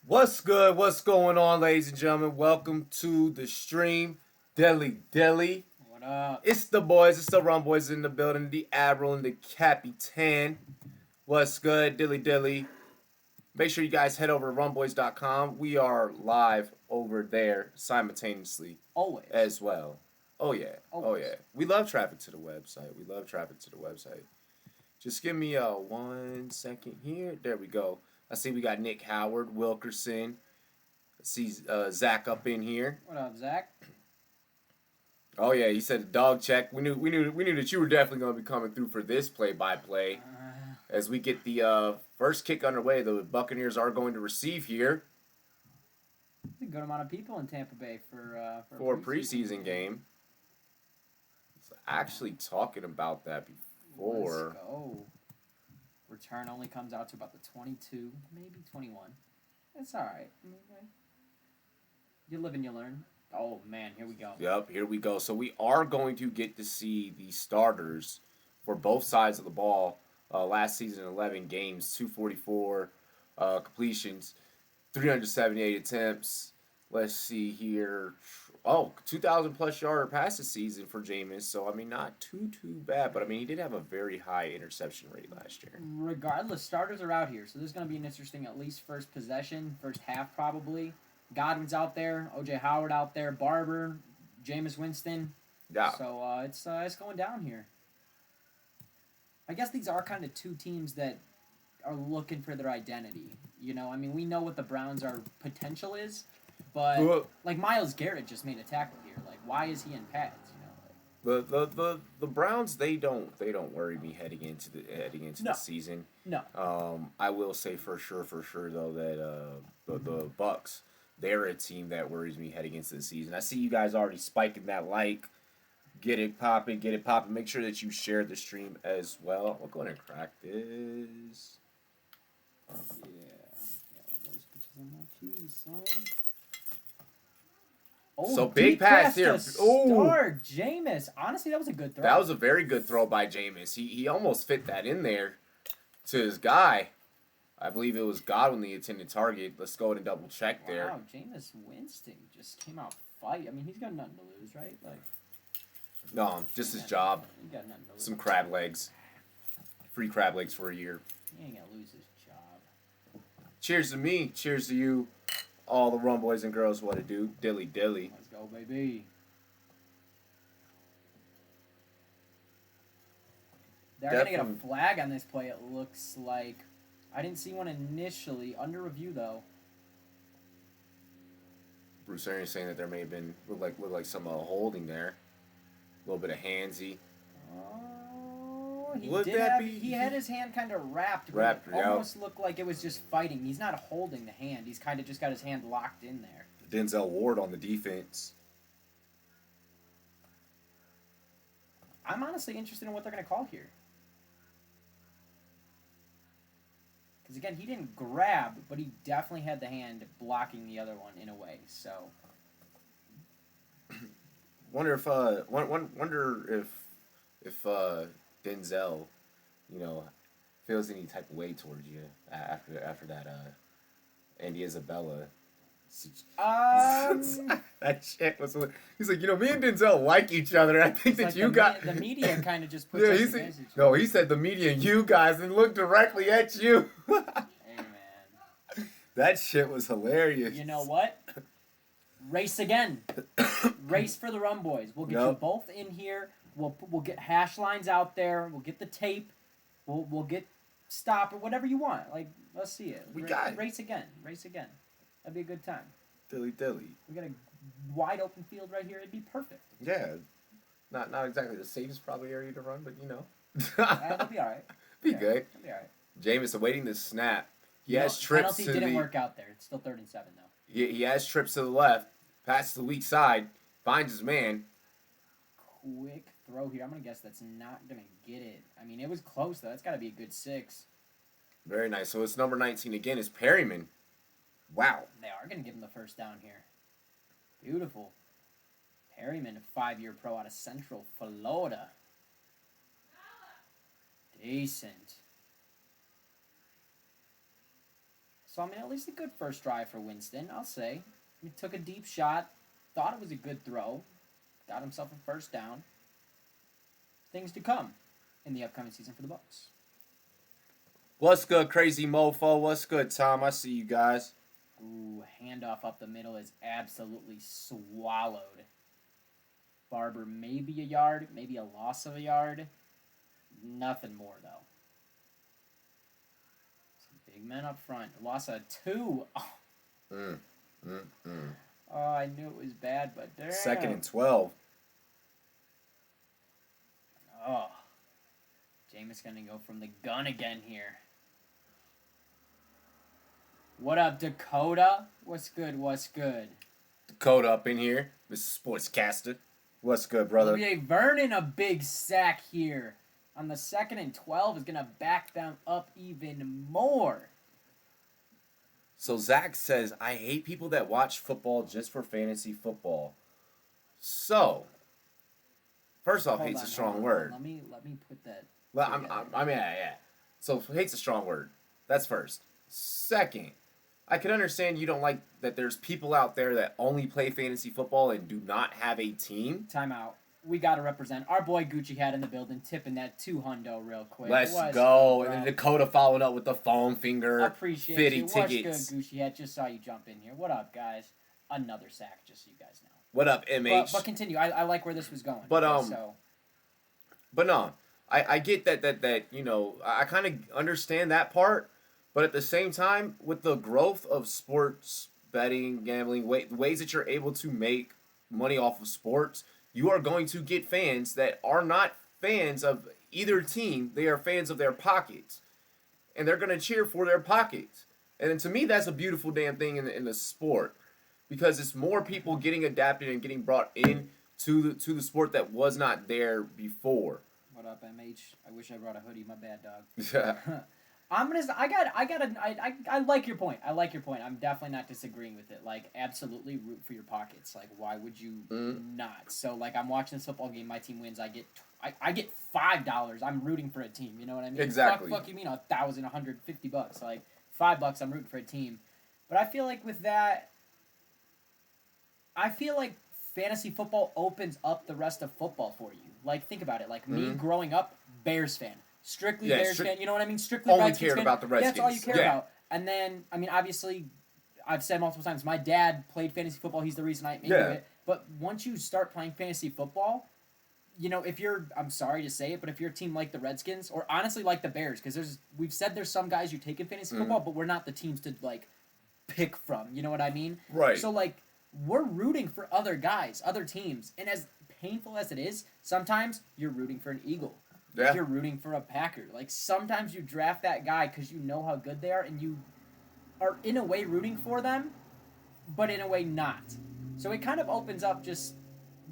What's good? What's going on, ladies and gentlemen? Welcome to the stream, Deli Deli. What up? It's the boys. It's the Rum Boys in the building. The Admiral and the Capitan. What's good, Dilly Dilly? Make sure you guys head over to rumboys.com. We are live over there simultaneously Always. as well. Oh yeah. Oh Always. yeah. We love traffic to the website. We love traffic to the website. Just give me 1 second here. There we go. I see we got Nick Howard, Wilkerson. I see Zach up in here. What up, Zach? Oh yeah, he said a dog check. We knew that you were definitely going to be coming through for this play-by-play. As we get the first kick underway, the Buccaneers are going to receive here There's a good amount of people in Tampa Bay for a preseason game. He's actually talking about that before. Let's go. Return only comes out to about the 22, maybe 21. That's all right. I mean, you live and you learn. Oh man, here we go. Yep, here we go. So we are going to get to see the starters for both sides of the ball. Last season, 11 games, 244 completions, 378 attempts. Let's see here. Oh, 2,000 plus yard passes season for Jameis. So, I mean, not too bad. But, I mean, he did have a very high interception rate last year. Regardless, starters are out here, so this is going to be an interesting, at least first possession, first half probably. Godwin's out there, O.J. Howard out there, Barber, Jameis Winston. Yeah. So it's going down here. I guess these are kind of two teams that are looking for their identity. You know, I mean, we know what the Browns' are potential is, but like Myles Garrett just made a tackle here. Like, why is he in pads? You know, like, the Browns they don't worry me heading into No. the season. No. I will say for sure though that the Bucks, they're a team that worries me heading into the season. I see you guys already spiking that like. Get it popping. Make sure that you share the stream as well. We'll go ahead and crack this. Those bitches on my keys, son. Oh, So big pass here. Oh, Start, Jameis. Honestly, that was a good throw. that was a very good throw by Jameis. He almost fit that in there to his guy. I believe it was Godwin the intended target. Let's go ahead and double check there. Wow, Jameis Winston just came out fight. I mean, he's got nothing to lose, right? Like. No, just his job. He got nothing to lose. Some crab legs. Free crab legs for a year. He ain't gonna lose his job. Cheers to me. Cheers to you. All the rum boys and girls what to do. Dilly dilly. Let's go, baby. They're gonna get a flag on this play, it looks like. I didn't see one initially. Under review though. Bruce Arians saying that there may have been look like some holding there. A little bit of handsy. Oh, he Would did that have. be- He had his hand kind of wrapped. But Wrapped, it yeah. almost looked like it was just fighting. He's not holding the hand. He's kind of just got his hand locked in there. Denzel Ward on the defense. I'm honestly interested in what they're gonna call here. Because again, he didn't grab, but he definitely had the hand blocking the other one in a way. So. Wonder if Denzel, feels any type of way towards you after that Andy Isabella. That shit was. He's like, me and Denzel like each other. I think that like you got the media kind of just puts Yeah, us he against said. each other. No, he said the media and you guys, and looked directly at you. Hey man. That shit was hilarious. You know what? Race again. Race for the Rum Boys. We'll get you both in here. We'll get hash lines out there. We'll get the tape. We'll get stop or whatever you want. Like, let's see it. We got it. Race again. Race again. That'd be a good time. Dilly dilly. We got a wide open field right here. It'd be perfect. Yeah, not exactly the safest probably area to run, but That'll be all right. Be good. That'll be all right. Jameis awaiting the snap. He has trips penalty to didn't the. work out there. It's still 3rd and 7 though. He has trips to the left. Passes to the weak side. Finds his man. Quick throw here. I'm gonna guess that's not gonna get it. I mean, it was close though. That's got to be a good 6. Very nice. So it's number 19 again. Is Perryman. Wow. They are gonna give him the first down here. Beautiful. Perryman, a 5-year pro out of Central Florida. Decent. So, I mean, at least a good first drive for Winston, I'll say. He took a deep shot, thought it was a good throw, got himself a first down. Things to come in the upcoming season for the Bucs. What's good, crazy mofo? What's good, Tom? I see you guys. Ooh, handoff up the middle is absolutely swallowed. Barber maybe a yard, maybe a loss of a yard. Nothing more, though. Some big men up front. Loss of 2. Oh, oh, I knew it was bad, but damn. 2nd and 12. Oh. Jameis going to go from the gun again here. What up, Dakota? What's good? What's good? Dakota up in here, Mr. Sportscaster. What's good, brother? Olivier Vernon, a big sack here. On the 2nd and 12 is going to back them up even more. So Zach says, I hate people that watch football just for fantasy football. So, first off, hate's a strong word. Let me put that. Well, I mean, yeah. So hate's a strong word. That's first. Second, I can understand you don't like that there's people out there that only play fantasy football and do not have a team. Timeout. We got to represent our boy Gucci Hat in the building, tipping that $200 real quick. Let's go. And then Dakota following up with the foam finger. Appreciate fitty you. tickets. What's good, Gucci Hat? Just saw you jump in here. What up, guys? Another sack, just so you guys know. What up, MH? But continue. I like where this was going. But But no, I get that you know, I kind of understand that part. But at the same time, with the growth of sports betting, gambling, ways that you're able to make money off of sports, you are going to get fans that are not fans of either team. They are fans of their pockets. And they're going to cheer for their pockets. And to me, that's a beautiful damn thing in the sport. Because it's more people getting adapted and getting brought in to the sport that was not there before. What up, MH? I wish I brought a hoodie. My bad, dog. Yeah. I like your point. I'm definitely not disagreeing with it. Like, absolutely root for your pockets. Like, why would you not? So, like, I'm watching this football game. My team wins. I get $5. I'm rooting for a team. You know what I mean? Exactly. Fuck you mean $1,150? Like, $5. I'm rooting for a team. But I feel like with that, I feel like fantasy football opens up the rest of football for you. Like, think about it. Like, me growing up, Bears fan. Strictly Bears fan, you know what I mean? Strictly only Redskins cared fan. about the Redskins. That's all you care about. And then, I mean, obviously, I've said multiple times, my dad played fantasy football. He's the reason I'm into it. But once you start playing fantasy football, you know, if you're, I'm sorry to say it, but if you're a team like the Redskins, or honestly like the Bears, because we've said there's some guys you take in fantasy football, but we're not the teams to, like, pick from. You know what I mean? Right. So, like, we're rooting for other guys, other teams. And as painful as it is, sometimes you're rooting for an Eagle. Yeah. You're rooting for a Packer. Like, sometimes you draft that guy because you know how good they are, and you are, in a way, rooting for them, but in a way not. So it kind of opens up just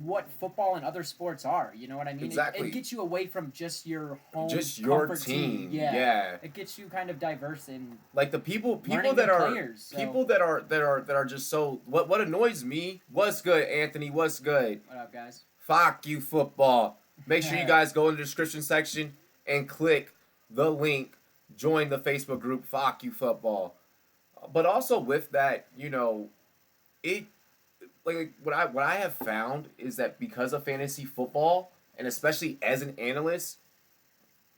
what football and other sports are. You know what I mean? Exactly. It gets you away from just your home just your comfort team. Yeah. It gets you kind of diverse in like the people learning that new are players, so. people that are just so what annoys me. What's good, Anthony? What's good? What up, guys? Fuck you, football. Make sure you guys go in the description section and click the link. Join the Facebook group, Fuck You Football. But also with that, you know, it like what I have found is that because of fantasy football, and especially as an analyst,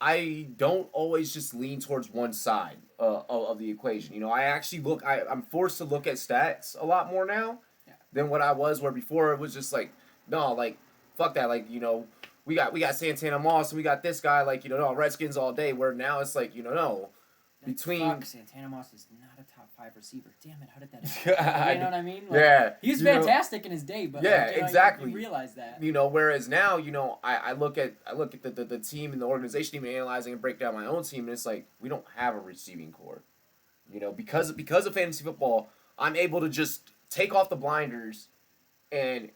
I don't always just lean towards one side of the equation. You know, I actually I'm forced to look at stats a lot more now than what I was, where before it was just like, no, like, fuck that, like, you know, we got Santana Moss and we got this guy, like, you know, no, Redskins all day, where now it's like, you know, no. Between Santana Moss is not a top 5 receiver. Damn it, how did that happen? You know what I mean? Like, yeah. He was fantastic in his day, but exactly. You realize that. You know, whereas now, you know, I look at the team and the organization, even analyzing and break down my own team, and it's like, we don't have a receiving core. You know, because of fantasy football, I'm able to just take off the blinders, and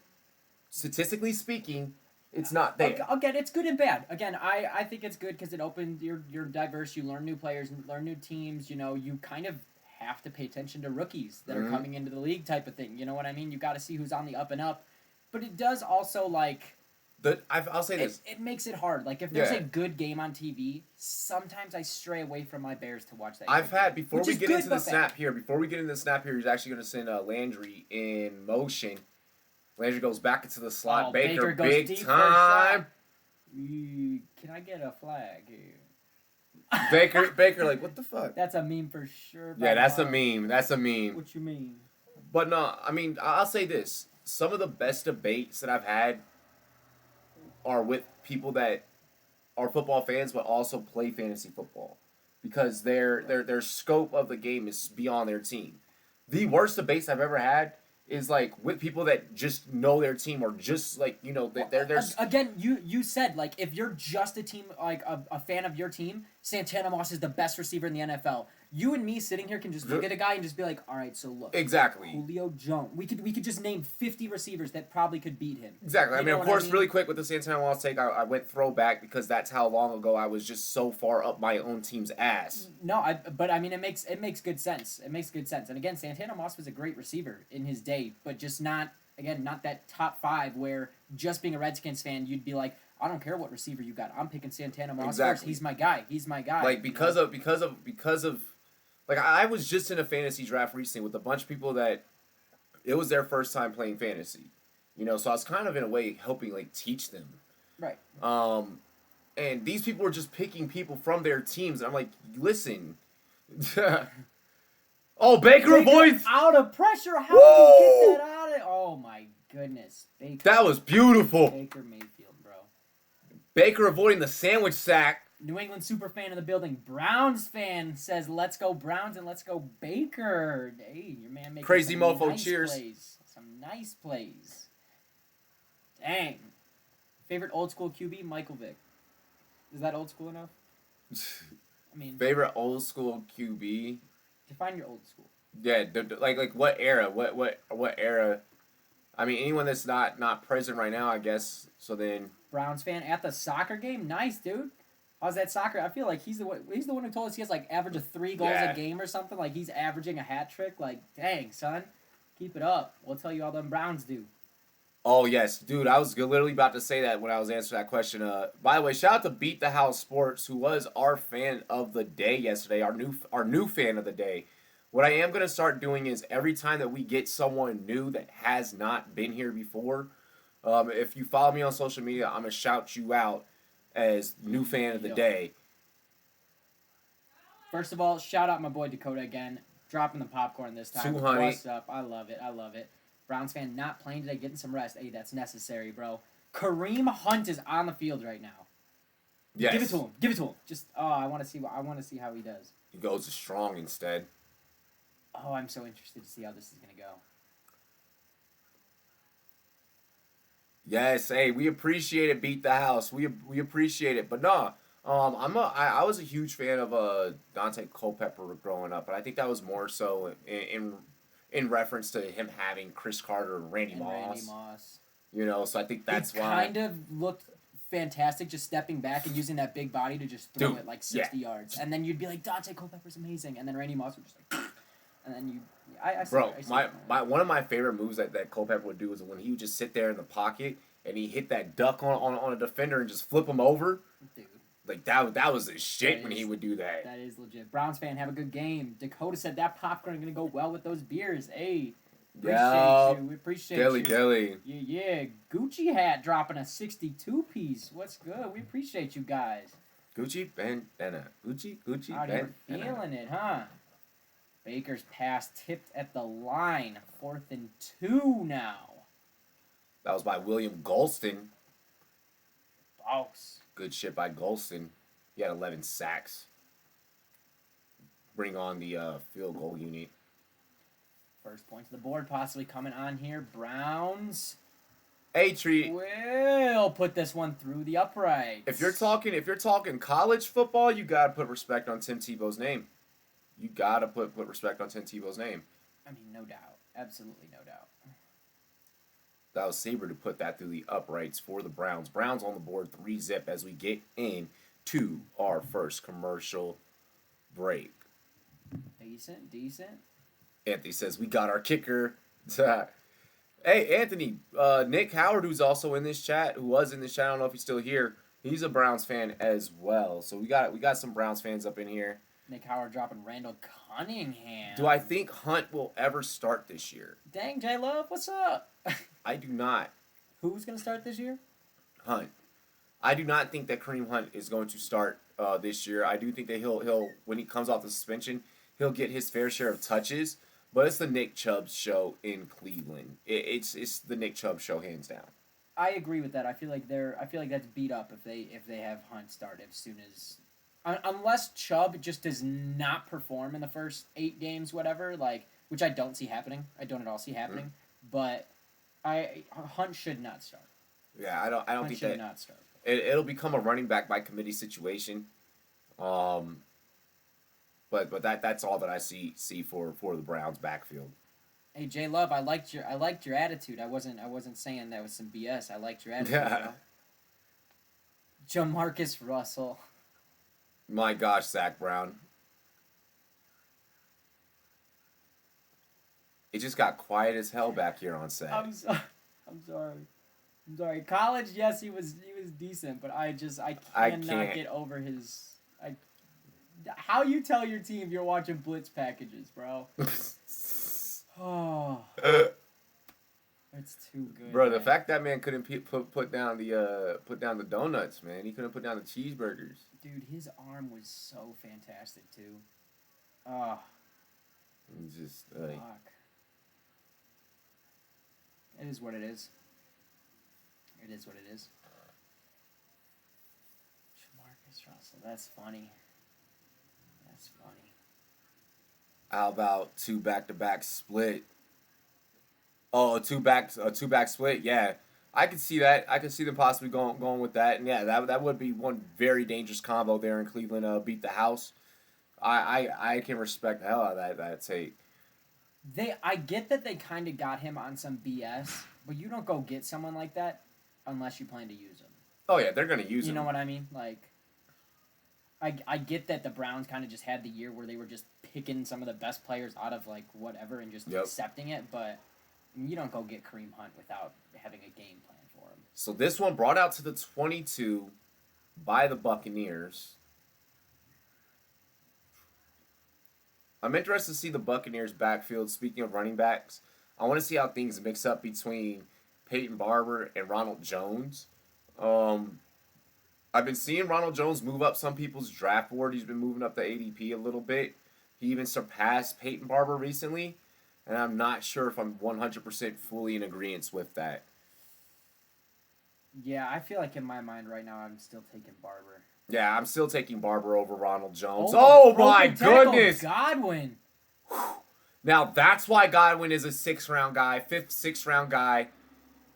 statistically speaking, it's not there. Again, it's good and bad. Again, I think it's good because it opens, you're diverse, you learn new players, learn new teams, you know, you kind of have to pay attention to rookies that are coming into the league type of thing. You know what I mean? You got to see who's on the up and up. But it does also, like, I'll say this. It makes it hard. Like, if there's a good game on TV, sometimes I stray away from my Bears to watch that game. Before we get into the snap here, he's actually going to send Landry in motion. Landry goes back into the slot. Baker goes big deep time. Can I get a flag here? Baker, like, what the fuck? That's a meme for sure. Yeah, that's a meme. That's a meme. What you mean? But no, I mean, I'll say this. Some of the best debates that I've had are with people that are football fans but also play fantasy football because their scope of the game is beyond their team. The worst debates I've ever had is like with people that just know their team or just like there's again you said like if you're just a team like a fan of your team, Santana Moss is the best receiver in the NFL. You and me sitting here can just look at a guy and just be like, all right, so look, exactly, Julio Jones. We could just name 50 receivers that probably could beat him. Exactly. I mean, of course, really quick with the Santana Moss take, I went throwback because that's how long ago I was just so far up my own team's ass. No, but I mean, it makes good sense. It makes good sense. And again, Santana Moss was a great receiver in his day, but just not that top 5 where just being a Redskins fan, you'd be like, I don't care what receiver you got. I'm picking Santana Moss first. He's my guy. Like because of like I was just in a fantasy draft recently with a bunch of people that it was their first time playing fantasy. So I was kind of in a way helping like teach them. Right. And these people were just picking people from their teams and I'm like, listen. Oh, Baker avoids out of pressure. How did he get that out of it? Oh my goodness. Baker. That was beautiful. Baker Mayfield, bro. Baker avoiding the sandwich sack. New England super fan in the building. Browns fan says, "Let's go Browns and let's go Baker." Hey, your man making crazy some mofo nice cheers. Plays. Some nice plays. Dang. Favorite old school QB, Michael Vick. Is that old school enough? I mean, favorite old school QB. Define your old school. Yeah, like what era? What era? I mean, anyone that's not present right now, I guess. So then. Browns fan at the soccer game. Nice, dude. How's that soccer? I feel like he's the one who told us he has like average of 3 goals a game or something. Like he's averaging a hat trick. Like, dang, son, keep it up. We'll tell you all them Browns do. Oh yes, dude. I was literally about to say that when I was answering that question. By the way, shout out to Beat the House Sports, who was our fan of the day yesterday. Our new fan of the day. What I am gonna start doing is every time that we get someone new that has not been here before, if you follow me on social media, I'm gonna shout you out as new fan of the day. First of all, shout out my boy Dakota again, dropping the popcorn this time. What's up? I love it. Browns fan not playing today, getting some rest. Hey, that's necessary, bro. Kareem Hunt is on the field right now. Yes. Give it to him. Just I want to see how he does. He goes strong instead. Oh, I'm so interested to see how this is gonna go. Yes, hey, we appreciate it. Beat the house. We appreciate it, but no, I was a huge fan of Dante Culpepper growing up, but I think that was more so in reference to him having Chris Carter and Randy Moss. So I think that's why. He kind of looked fantastic just stepping back and using that big body to just throw it like 60 yards, and then you'd be like, Dante Culpepper's amazing, and then Randy Moss would just like, and then you. One of my favorite moves that Culpepper would do was when he would just sit there in the pocket and he hit that duck on a defender and just flip him over. Dude. Like that was his shit when he would do that. That is legit. Browns fan, have a good game. Dakota said that popcorn is gonna go well with those beers. Hey, appreciate you. We appreciate you. Dilly. Yeah. Gucci hat dropping a 62 piece. What's good? We appreciate you guys. Gucci bandana. Gucci out bandana. Here feeling it, huh? Baker's pass tipped at the line. 4th and 2 now. That was by William Golston. Boss. Good shit by Golston. He had 11 sacks. Bring on the field goal unit. First point to the board possibly coming on here. Browns. Treat. We'll put this one through the uprights. If you're talking college football, you gotta put respect on Tim Tebow's name. You gotta put respect on Tim Tebow's name. I mean, no doubt. Absolutely no doubt. That was Saber to put that through the uprights for the Browns. Browns on the board 3-zip as we get into our first commercial break. Decent. Anthony says, we got our kicker. Hey, Anthony, Nick Howard, who's also in this chat, who was in this chat, I don't know if he's still here. He's a Browns fan as well. So we got some Browns fans up in here. Nick Howard dropping Randall Do I Cunningham. think Hunt will ever start this year? Dang, J Love, what's up? I do not. Who's gonna start this year? Hunt. I do not think that Kareem Hunt is going to start this year. I do think that he'll when he comes off the suspension, he'll get his fair share of touches. But it's the Nick Chubb show in Cleveland. It's the Nick Chubb show hands down. I agree with that. I feel like that's beat up if they have Hunt start as soon as unless Chubb just does not perform in the first 8 games, whatever, like which I don't see happening. I don't at all see happening. But Hunt should not start. Yeah, I don't Hunt think should that not start. it'll become a running back by committee situation. But that's all that I see for the Browns backfield. Hey J Love, I liked your attitude. I wasn't saying that was some BS. I liked your attitude. Yeah. Bro. Jamarcus Russell. My gosh, Zach Brown. It just got quiet as hell back here on set. I'm sorry. I'm sorry. I'm sorry. College, yes, he was decent, but I cannot can't. get over his. How you tell your team you're watching blitz packages, bro? Oh, it's too good, Bro, the man. fact that man couldn't put down the donuts, man. He couldn't put down the cheeseburgers. Dude, his arm was so fantastic too. Oh, It's just fuck. It is what it is. It is what it is. Jamarcus Russell, that's funny. That's funny. how about 2 back-to-back split? Oh, a two back split. Yeah, I could see that. I could see them possibly going with that. And yeah, that would be one very dangerous combo there in Cleveland. Beat the house. I can respect the hell out of that take. I get that they kind of got him on some BS, but you don't go get someone like that unless you plan to use him. Oh yeah, they're gonna use him. You know what I mean? Like, I get that the Browns kind of just had the year where they were just picking some of the best players out of like whatever and just accepting it, but you don't go get Kareem Hunt without having a game plan for him. So this one brought out to the 22 by the Buccaneers. I'm interested to see the Buccaneers backfield. Speaking of running backs, I want to see how things mix up between Peyton Barber and Ronald Jones. I've been seeing Ronald Jones move up some people's draft board. He's been moving up the ADP a little bit. He even surpassed Peyton Barber recently, and I'm not sure if I'm 100% fully in agreement with that. Yeah, I feel like in my mind right now I'm still taking Barber. Yeah, I'm still taking Barber over Ronald Jones. Oh, My broken tackle, goodness! Godwin. Now that's why Godwin is a 6th-round guy, 5th, 6th-round guy.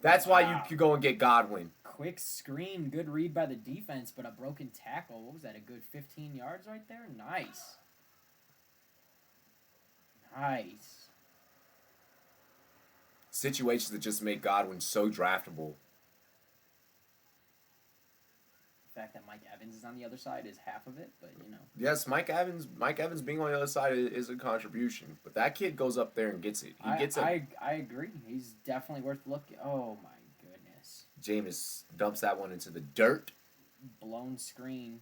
That's why you could go and get Godwin. Quick screen, good read by the defense, but a broken tackle. What was that? A good 15 yards right there? Nice. Nice. Situations that just make Godwin so draftable. The fact that Mike Evans is on the other side is half of it, but you know. Yes, Mike Evans being on the other side is a contribution, but that kid goes up there and gets it. He gets it. I agree. He's definitely worth looking. Oh my goodness. Jameis dumps that one into the dirt. Blown screen.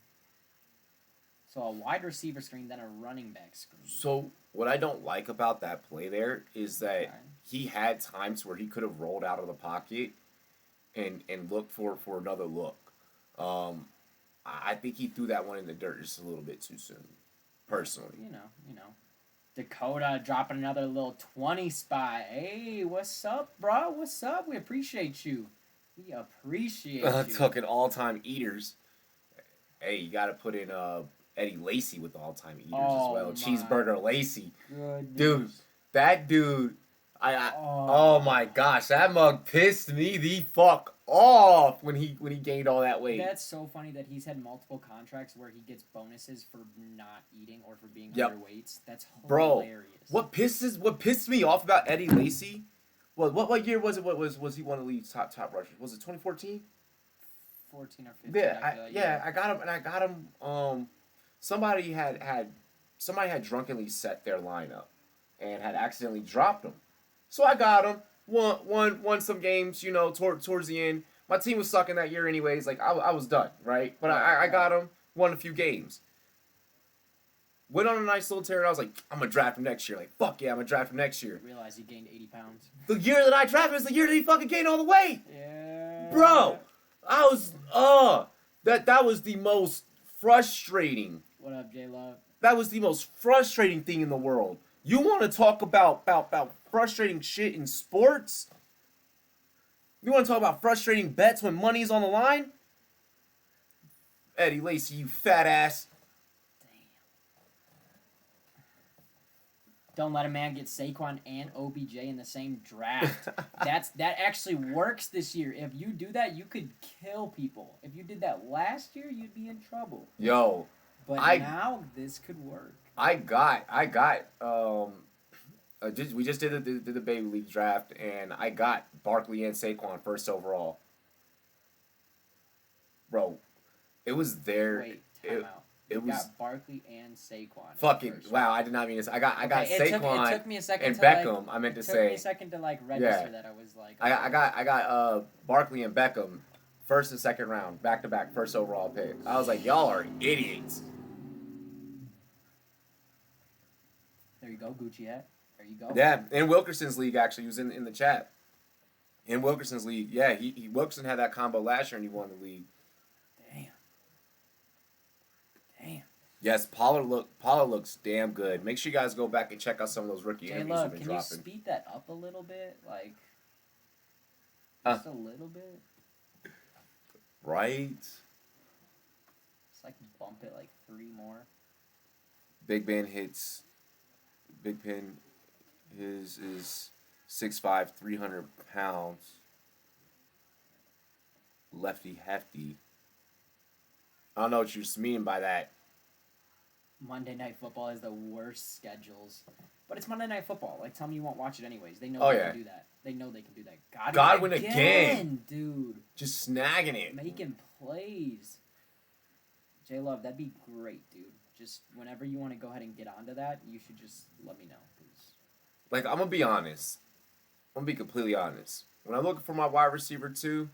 So a wide receiver screen, then a running back screen. So what I don't like about that play there is that he had times where he could have rolled out of the pocket and looked for another look. I think he threw that one in the dirt just a little bit too soon, personally. You know. Dakota dropping another little 20 spot. Hey, what's up, bro? What's up? We appreciate you. We appreciate you. Talking all-time eaters. Hey, you got to put in Eddie Lacy with all-time eaters as well. Cheeseburger Lacy. Goodness. Dude, that dude. Oh my gosh, that mug pissed me the fuck off when he gained all that weight. That's so funny that he's had multiple contracts where he gets bonuses for not eating or for being underweight. That's hilarious. What pissed me off about Eddie Lacy? What year was it? Was he one of the league's top rushers? Was it 2014? 14 or 15. I got him. Somebody had drunkenly set their lineup and had accidentally dropped him. So I got him. won some games, towards the end. My team was sucking that year anyways. Like, I was done, right? But I got him, won a few games. Went on a nice little tear, and I was like, I'm going to draft him next year. Like, fuck yeah, I'm going to draft him next year. Realize he gained 80 pounds. The year that I drafted him is the year that he fucking gained all the weight. Yeah. Bro, I was, that was the most frustrating. What up, J-Love? That was the most frustrating thing in the world. You want to talk about frustrating shit in sports? You want to talk about frustrating bets when money's on the line? Eddie Lacy, you fat ass. Don't let a man get Saquon and OBJ in the same draft. That actually works this year. If you do that, you could kill people. If you did that last year, you'd be in trouble. Yo, but now this could work. We just did the baby league draft, and I got Barkley and Saquon first overall. Bro, it was there. Wait, time out. It was got Barkley and Saquon. Fucking wow! I did not mean this. I got Saquon. It took me a second and to Beckham. I meant to It say. took me a second to register that. I was like. Okay. I got Barkley and Beckham, first and second round, back to back, first overall pick. I was like, y'all are idiots. There you go, Gucci hat. There you go. Yeah, in Wilkerson's league actually, he was in the chat. In Wilkerson's league, yeah, he Wilkerson had that combo last year and he won the league. Damn. Yes, Pollard looks damn good. Make sure you guys go back and check out some of those rookie interviews we've been can dropping. You speed that up a little bit? Just a little bit? Right. Just bump it 3 more. Big Ben, his is 6'5", 300 pounds. Lefty hefty. I don't know what you're meaning by that. Monday Night Football has the worst schedules. But it's Monday Night Football. Tell me you won't watch it anyways. They know can do that. They know they can do that. Godwin again. Dude. Just snagging it. Making plays. J-Love, that'd be great, dude. Just whenever you want to go ahead and get onto that, you should just let me know. I'm going to be honest. I'm going to be completely honest. When I'm looking for my wide receiver too,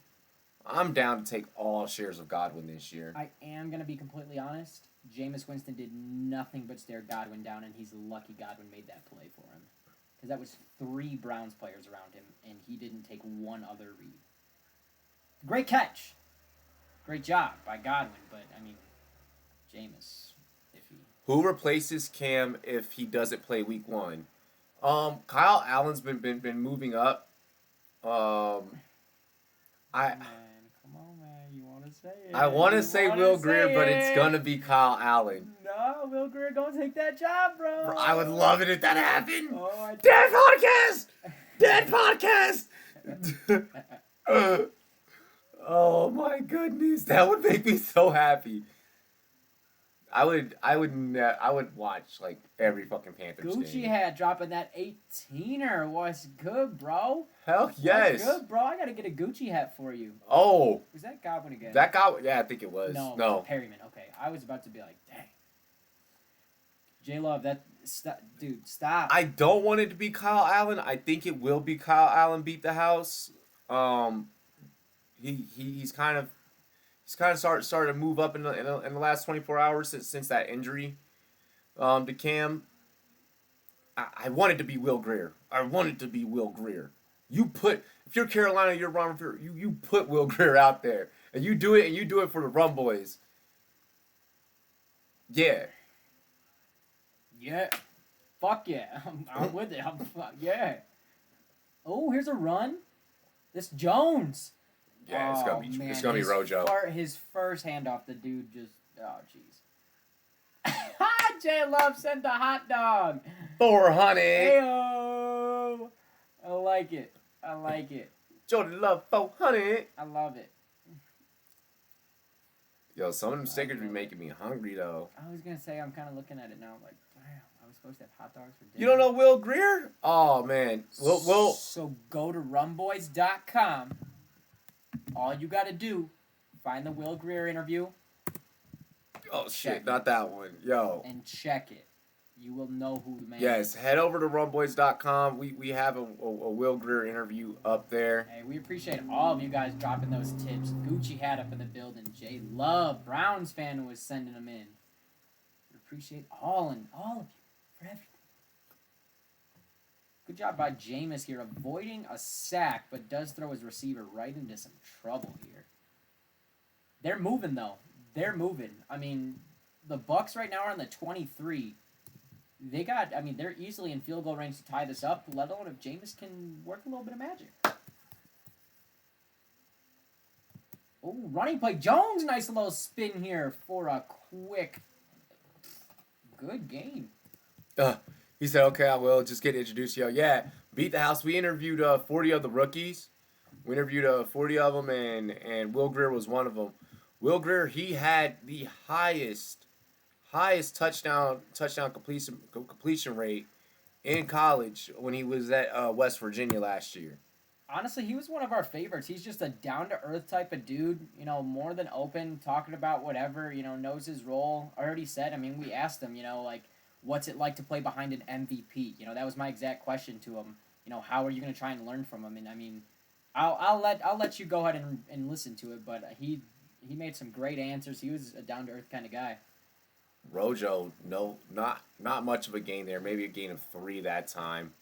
I'm down to take all shares of Godwin this year. I am going to be completely honest. Jameis Winston did nothing but stare Godwin down, and he's lucky Godwin made that play for him. Because that was 3 Browns players around him, and he didn't take one other read. Great catch. Great job by Godwin, but, Jameis, iffy. Who replaces Cam if he doesn't play week 1? Kyle Allen's been moving up. Come on, man. You want to say it. I want to say Will Grier, but it's going to be Kyle Allen. No, Will Grier going to take that job, bro. I would love it if that happened. Oh, Dead podcast! Oh my goodness, that would make me so happy. I would watch every fucking Panthers game. Gucci hat dropping that 18er. What's good, bro? Hell yes. What's good, bro? I gotta get a Gucci hat for you. Oh. Was that Godwin again? That guy? Yeah, I think it was. No. It was Perryman. Okay, I was about to be like, dang. J-Love, dude, stop. I don't want it to be Kyle Allen. I think it will be Kyle Allen beat the house. He's kind of started to move up in the last 24 hours since that injury to Cam. I want it to be Will Grier. If you're Carolina, you're Ron Rivera, you put Will Grier out there. And you do it for the Rum Boys. Yeah. Yeah. Fuck yeah. I'm with it. Yeah. Oh, here's a run. This Jones. Yeah, it's gonna be Rojo. His first handoff, the dude just jeez. J-Love sent the hot dog. 400. Heyo. I like it. Jordan Love 400. I love it. Yo, some of them stickers be making me hungry though. I was gonna say I'm kind of looking at it now. I'm like, damn, I was supposed to have hot dogs for dinner. You don't know Will Grier? Oh man, Will. So go to rumboys.com. All you gotta do, find the Will Grier interview. Oh shit, not that one. Yo. And check it. You will know who the man Yes, is. head over to runboys.com. We have a Will Greer interview up there. Hey, we appreciate all of you guys dropping those tips. Gucci hat up in the building. Jay Love, Browns fan, was sending them in. We appreciate all of you for everything. Good job by Jameis here, avoiding a sack, but does throw his receiver right into some trouble here. They're moving, though. They're moving. I mean, the Bucs right now are on the 23. They're easily in field goal range to tie this up, let alone if Jameis can work a little bit of magic. Oh, running play. Jones, nice little spin here for a quick, good game. He said, okay, I will. Just get introduced to you. Yeah, beat the house. We interviewed 40 of the rookies. We interviewed 40 of them, and Will Greer was one of them. Will Greer, he had the highest touchdown completion rate in college when he was at West Virginia last year. Honestly, he was one of our favorites. He's just a down-to-earth type of dude, more than open, talking about whatever, knows his role. I already said, we asked him, what's it like to play behind an MVP? That was my exact question to him. How are you going to try and learn from him? And I'll let you go ahead and listen to it, but he made some great answers. He was a down-to-earth kind of guy. Rojo, no, not much of a gain there. Maybe a gain of 3 that time,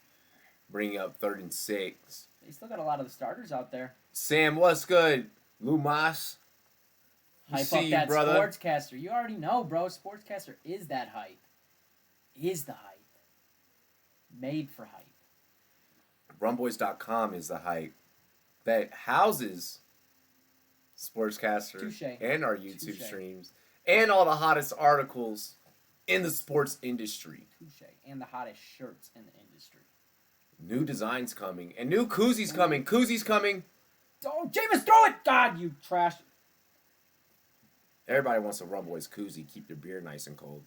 bringing up 3rd and 6. They still got a lot of the starters out there. Sam, what's good? Lumas. Hype up that brother. Sportscaster. You already know, bro. Sportscaster is that hype. Is the hype. Made for hype. Runboys.com is the hype that houses Sportscaster Touché. and our YouTube streams and all the hottest articles in the sports industry. Touché. And the hottest shirts in the industry. New designs coming. And new koozies coming. Koozies coming. Oh, Jameis, throw it! God, you trash. Everybody wants a Rumboys koozie. Keep your beer nice and cold.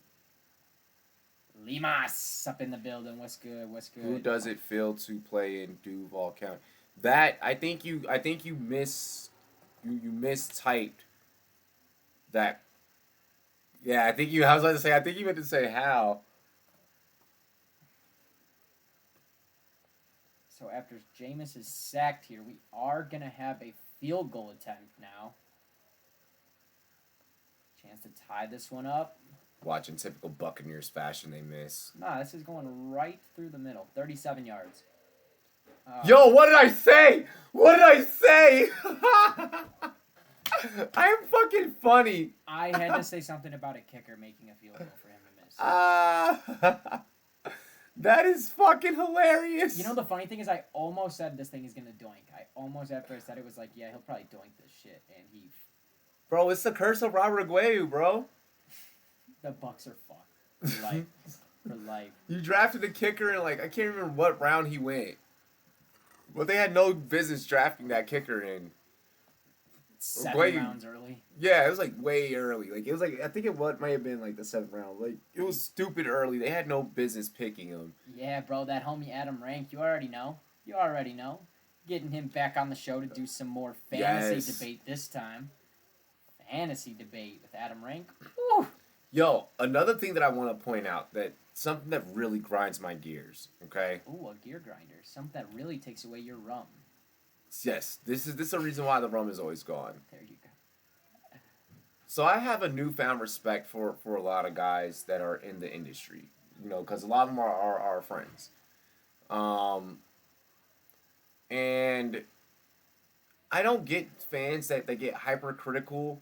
Limas up in the building. What's good? Who does it feel to play in Duval County? That I think you mistyped that. Yeah, I think you meant to say how. So after Jameis is sacked here, we are going to have a field goal attempt now. Chance to tie this one up. Watching typical Buccaneers fashion, they miss. Nah, this is going right through the middle. 37 yards. Yo, what did I say? What did I say? I am fucking funny. I had to say something about a kicker making a field goal for him to miss. That is fucking hilarious. The funny thing is I almost said this thing is going to doink. I almost, after I said it, was like, yeah, he'll probably doink this shit. And he... Bro, it's the curse of Robert Aguayo, bro. The Bucs are fucked. For life. For life. You drafted a kicker in, I can't remember what round he went. But they had no business drafting that kicker in. 7 rounds early. Yeah, it was way early. It was I think it might have been the 7th round. It was stupid early. They had no business picking him. Yeah, bro, that homie Adam Rank, you already know. Getting him back on the show to do some more fantasy debate this time. Fantasy debate with Adam Rank. Woo! Yo, another thing that I want to point out, that something that really grinds my gears, okay? Ooh, a gear grinder. Something that really takes away your rum. Yes, this is a reason why the rum is always gone. There you go. So I have a newfound respect for a lot of guys that are in the industry, because a lot of them are our friends. And I don't get fans that get hypercritical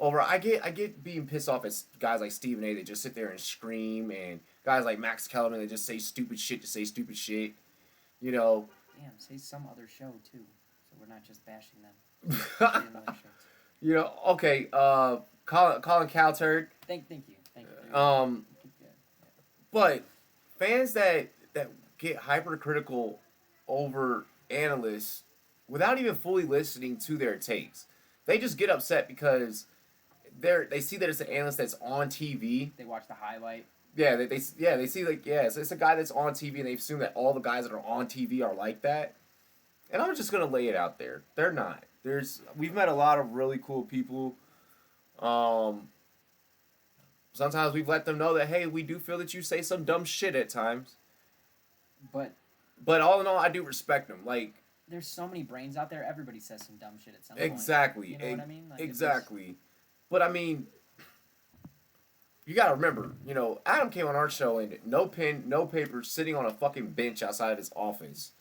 over. I get being pissed off at guys like Stephen A. that just sit there and scream, and guys like Max Kellerman that just say stupid shit to say stupid shit. Damn, say some other show too, so we're not just bashing them. Okay. Colin Cowturd. Thank you. But fans that get hypercritical over analysts without even fully listening to their takes, they just get upset because they see that it's an analyst that's on TV. They watch the highlight. Yeah, they see it's a guy that's on TV, and they assume that all the guys that are on TV are like that. And I'm just gonna lay it out there. They're not. We've met a lot of really cool people. Sometimes we've let them know that, hey, we do feel that you say some dumb shit at times. But all in all, I do respect them. Like, there's so many brains out there. Everybody says some dumb shit at some exactly. point. You know what I mean? Like, exactly. But I mean, you gotta remember, Adam came on our show and no pen, no paper, sitting on a fucking bench outside of his office.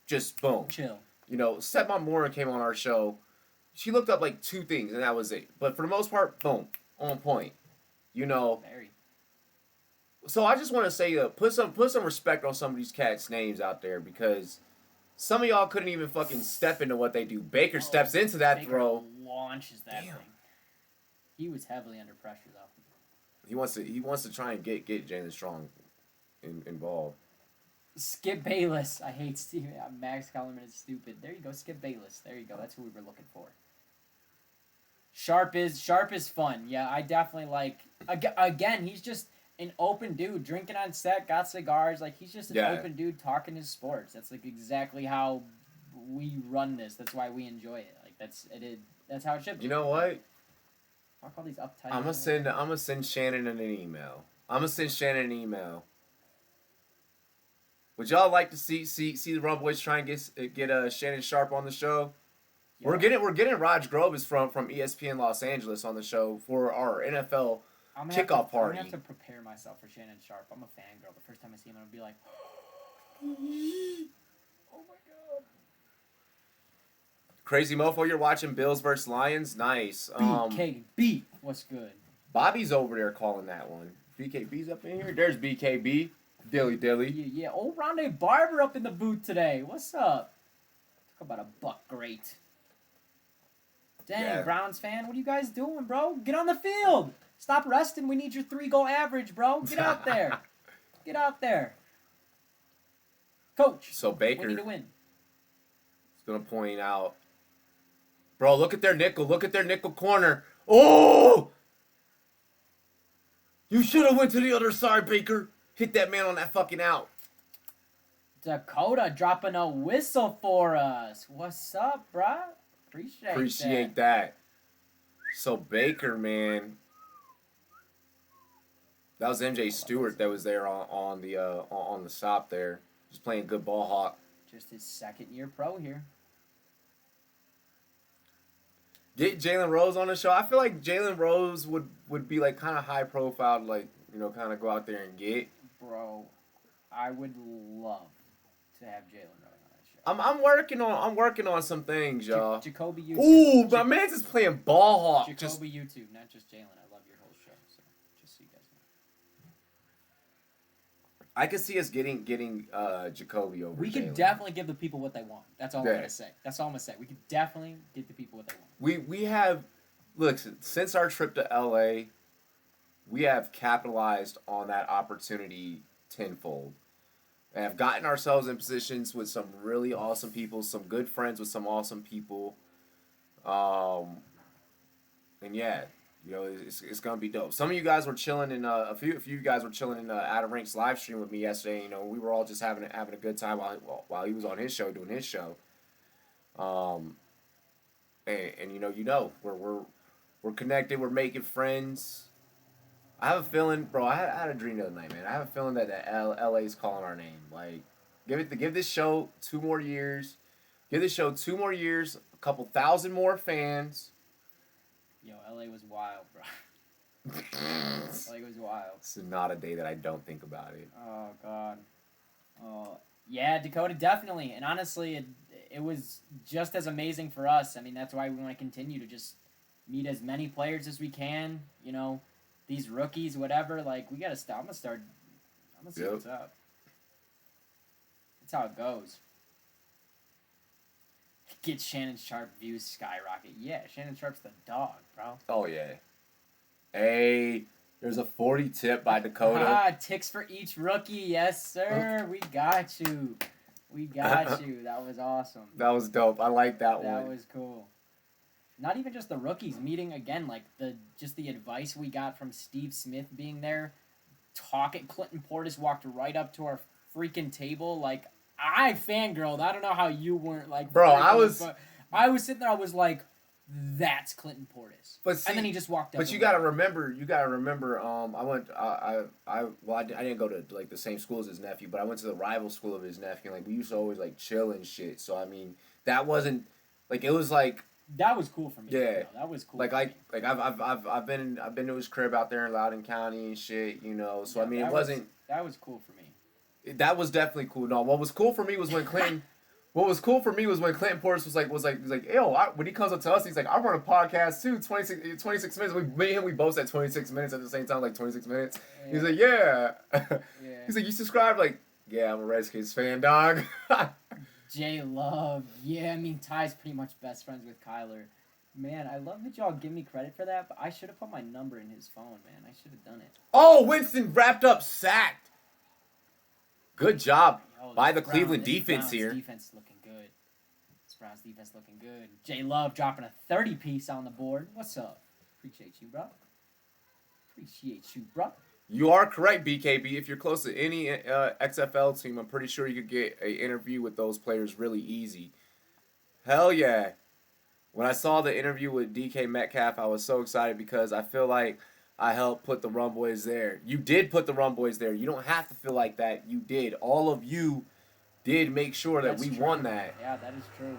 Just boom. Chill. Stepmom Moore came on our show. She looked up like 2 things and that was it. But for the most part, boom, on point. Very. So I just want to say, put some respect on some of these cats' names out there, because some of y'all couldn't even fucking step into what they do. Baker steps into that Baker throw. Launches that thing. He was heavily under pressure though. He wants to try and get Jalen Strong involved. Skip Bayless. I hate Steve. Max Kellerman is stupid. There you go, Skip Bayless. There you go. That's who we were looking for. Sharp is fun. Yeah, I definitely like. Again, he's just an open dude drinking on set, got cigars. Like, he's just an open dude talking his sports. That's like exactly how we run this. That's why we enjoy it. Like, that's how it should be. You know what? Fuck all these uptight. I'm gonna send Shannon an email. Would y'all like to see the Rum Boys try and get Shannon Sharp on the show? Yeah. We're getting Raj Groves from ESPN Los Angeles on the show for our NFL kickoff party. I'm gonna have to prepare myself for Shannon Sharp. I'm a fangirl. The first time I see him, I'm gonna be like, oh my god. Crazy Mofo, you're watching Bills versus Lions. Nice. BKB, what's good? Bobby's over there calling that one. BKB's up in here. There's BKB. Dilly. Yeah. Old Rondé Barber up in the booth today. What's up? Talk about a buck great. Dang, yeah. Browns fan, what are you guys doing, bro? Get on the field. Stop resting. We need your 3-goal average, bro. Get out there. Get out there. Coach. So Baker. We need to win. He's going to point out. Bro, look at their nickel. Look at their nickel corner. Oh! You should have went to the other side, Baker. Hit that man on that fucking out. Dakota dropping a whistle for us. What's up, bro? Appreciate that. So Baker, man. That was MJ Stewart that was there on the stop there. Just playing good ball hawk. Just his second year pro here. Get Jalen Rose on the show. I feel like Jalen Rose would be like kind of high profile, like, kind of go out there and get. Bro, I would love to have Jalen Rose on that show. I'm working on some things, y'all. Jacoby YouTube. Ooh, my man's is playing ball hawk. Jacoby YouTube, not just Jalen. I love your whole show. So just so you guys know. I could see us getting Jacoby over. We could definitely give the people what they want. That's all I'm gonna say. We could definitely give the people what they want. We have, look, since our trip to LA, we have capitalized on that opportunity tenfold. And have gotten ourselves in positions with some really awesome people, some good friends with some awesome people. And yeah, it's gonna be dope. Some of you guys were chilling in a few of you guys were chilling in Adam Rink's live stream with me yesterday. We were all just having a good time while he was on his show doing his show. And we're connected. We're making friends. I have a feeling, bro. I had a dream the other night, man. I have a feeling that LA's calling our name. Like, give this show 2 more years. Give this show 2 more years. A couple thousand more fans. Yo, LA was wild, bro. LA was wild. It's not a day that I don't think about it. Oh God. Oh yeah, Dakota definitely. And honestly, it was just as amazing for us. I mean, that's why we want to continue to just meet as many players as we can. These rookies, whatever, like, we gotta start. I'm gonna see what's up. That's how it goes. Get Shannon Sharp views skyrocket. Yeah, Shannon Sharp's the dog, bro. Oh, yeah. Hey, there's a 40 tip by Dakota. Ticks for each rookie. Yes, sir. We got you. That was awesome. That was dope. I like that one. That was cool. Not even just the rookies meeting again, like the advice we got from Steve Smith being there, talking. Clinton Portis walked right up to our freaking table. Like, I fangirled. I don't know how you weren't like. Bro, I was sitting there. I was like, that's Clinton Portis. But see, and then he just walked up. But you gotta remember. I went. I didn't go to like the same school as his nephew, but I went to the rival school of his nephew. And, like we used to always like chill and shit. So I mean, that wasn't like it was like. That was cool for me. Yeah, that was cool. Like I've been to his crib out there in Loudoun County and shit. You know, so I mean, it wasn't. That was cool for me. That was definitely cool. No, what was cool for me was when Clinton. What was cool for me was when Clinton Portis was like, yo, when he comes up to us, he's like, I run a podcast too, 26 minutes. Me and we both said 26 minutes at the same time, like 26 minutes. Yeah. He's like, yeah. He's like, you subscribe? Like, yeah, I'm a Redskins fan, dog. J Love. Yeah, I mean, Ty's pretty much best friends with Kyler. Man, I love that y'all give me credit for that, but I should have put my number in his phone, man. I should have done it. Oh, Winston wrapped up sacked. Good job by the Cleveland defense here. Defense is looking good. This Browns defense looking good. J Love dropping a 30-piece on the board. What's up? Appreciate you, bro. You are correct, BKB. If you're close to any XFL team, I'm pretty sure you could get an interview with those players really easy. Hell yeah. When I saw the interview with DK Metcalf, I was so excited because I feel like I helped put the Rum Boys there. You did put the Rum Boys there. You don't have to feel like that. You did. All of you did make sure that we won that. Yeah, that is true.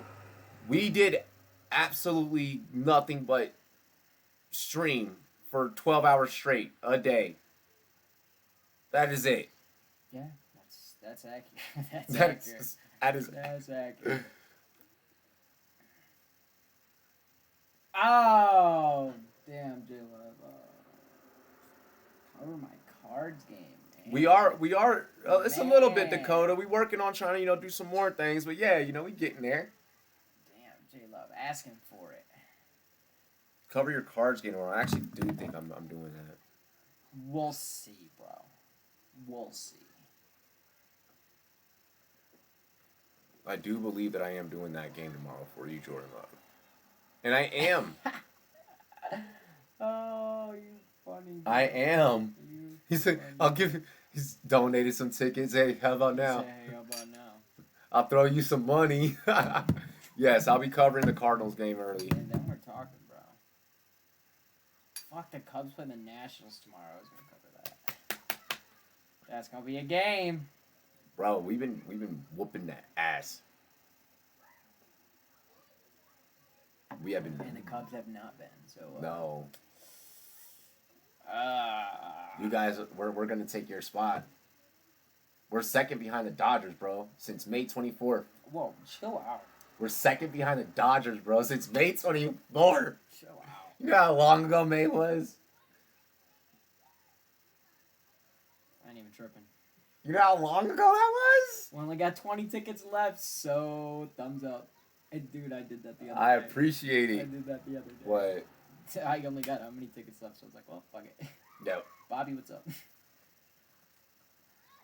We did absolutely nothing but stream for 12 hours straight a day. That is it. Yeah, that's accurate. That's accurate. Oh, damn, J Love. Cover my cards game, man. We are. It's a little bit, Dakota. We working on trying to do some more things, but yeah, we getting there. Damn, J Love asking for it. Cover your cards game. Or I actually do think I'm doing that. We'll see, bro. We'll see. I do believe that I am doing that game tomorrow for you, Jordan Love. And I am. Oh, you funny. I am. He's like, he's donated some tickets. Hey, how about now? I'll throw you some money. Yes, I'll be covering the Cardinals game early. And then we're talking, bro. Fuck, the Cubs play the Nationals tomorrow. I was gonna cover that. That's gonna be a game. Bro, we've been whooping that ass. We have been. And the Cubs have not been. So no. You guys, we're gonna take your spot. We're second behind the Dodgers, bro, since May 24th. Whoa, chill out. We're second behind the Dodgers, bro, since May 24th. Chill out. You know how long ago May was? I ain't even tripping. You know how long ago that was? We only got 20 tickets left, so thumbs up. Hey, dude, I did that the other day. I appreciate it. I did that the other day. What? I only got how many tickets left, so I was like, well, fuck it. Yep. Bobby, what's up?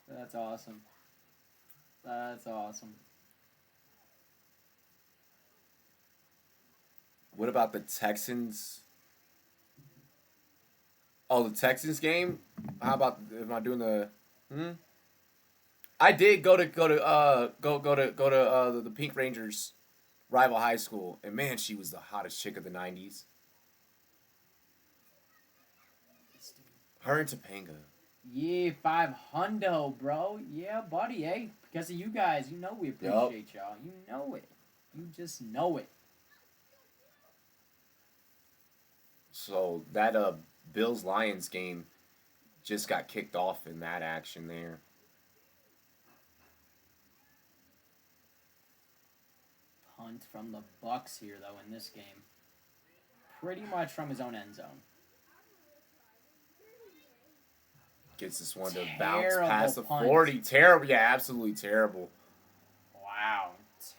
That's awesome. That's awesome. What about the Texans? Oh, the Texans game? How about am I doing the? I did go to the Pink Rangers rival high school, and man, she was the hottest chick of the '90s. Her and Topanga. Yeah, 500, bro. Yeah, buddy, hey. Because of you guys, you know we appreciate y'all. You know it. You just know it. So that Bills-Lions game just got kicked off in that action there. Punt from the Bucs here, though, in this game. Pretty much from his own end zone. Gets this one to bounce past the 40. Terrible. Yeah, absolutely terrible. Wow.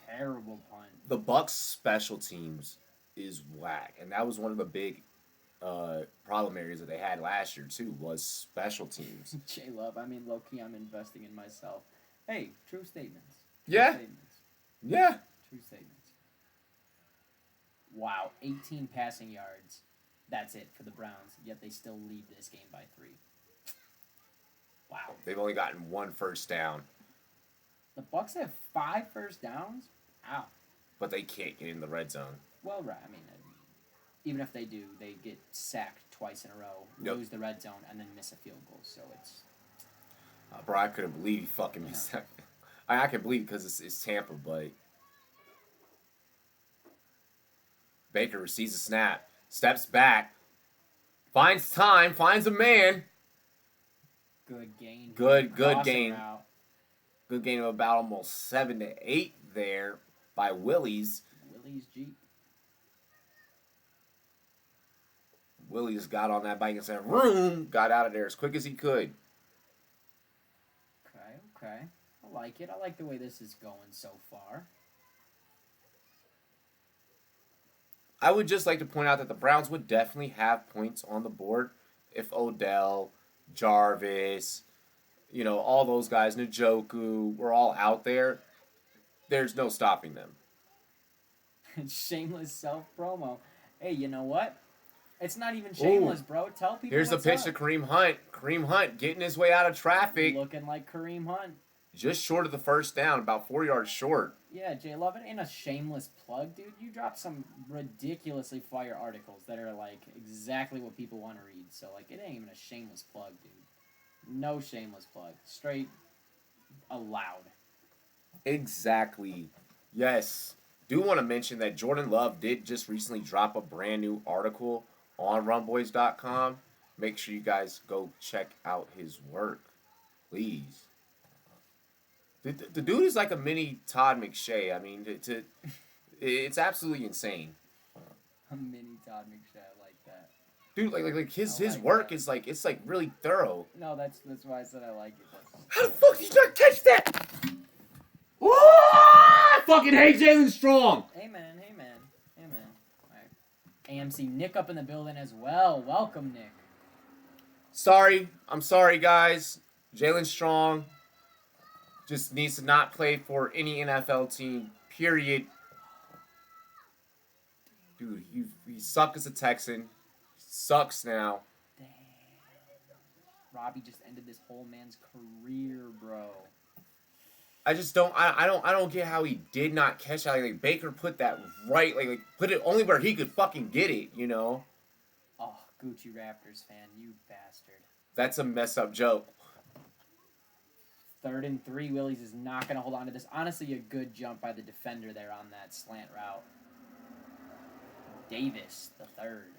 Terrible punt. The Bucs special teams is whack. And that was one of the big problem areas that they had last year, too, was special teams. J-Love, I mean, low-key, I'm investing in myself. Hey, true statements. Yeah. Yeah. True statements. Wow, 18 passing yards. That's it for the Browns, yet they still lead this game by 3. Wow. They've only gotten 1 first down. The Bucs have 5 first downs? Wow. But they can't get in the red zone. Well, right. I mean, even if they do, they get sacked twice in a row, lose the red zone, and then miss a field goal. So it's. Bro, I couldn't believe he fucking missed that. I can believe because it's Tampa, but Baker receives a snap, steps back, finds time, finds a man. Good gain. Good gain. Route. Good gain of about almost 7 to 8 there by Willie's. Willie's Jeep. Willie's got on that bike and said, "Room!" Got out of there as quick as he could. Okay. I like it. I like the way this is going so far. I would just like to point out that the Browns would definitely have points on the board if Odell, Jarvis, all those guys, Njoku, were all out there. There's no stopping them. Shameless self-promo. Hey, you know what? It's not even shameless, bro. Tell people Here's the pitch to Kareem Hunt. Kareem Hunt getting his way out of traffic. Looking like Kareem Hunt. Just short of the first down, about 4 yards short. Yeah, Jay Love, it ain't a shameless plug, dude. You dropped some ridiculously fire articles that are, like, exactly what people want to read. So, like, it ain't even a shameless plug, dude. No shameless plug. Straight allowed. Exactly. Yes. Do want to mention that Jordan Love did just recently drop a brand new article on runboys.com. Make sure you guys go check out his work. Please. The dude is like a mini Todd McShay. I mean, it's absolutely insane. A mini Todd McShay, I like that. Dude, like his work is like it's like really thorough. No, that's why I said I like it. How the fuck did you not catch that? I fucking hate Jalen Strong. Hey man. All right. AMC Nick up in the building as well. Welcome, Nick. I'm sorry, guys. Jalen Strong just needs to not play for any NFL team, period. Dude, he sucked as a Texan. He sucks now. Damn. Robbie just ended this whole man's career, bro. I just don't get how he did not catch that. Like Baker put that right, like put it only where he could fucking get it, Oh, Gucci Raptors fan, you bastard. That's a messed up joke. 3rd and 3, Willies is not going to hold on to this. Honestly, a good jump by the defender there on that slant route. Davis, the 3rd.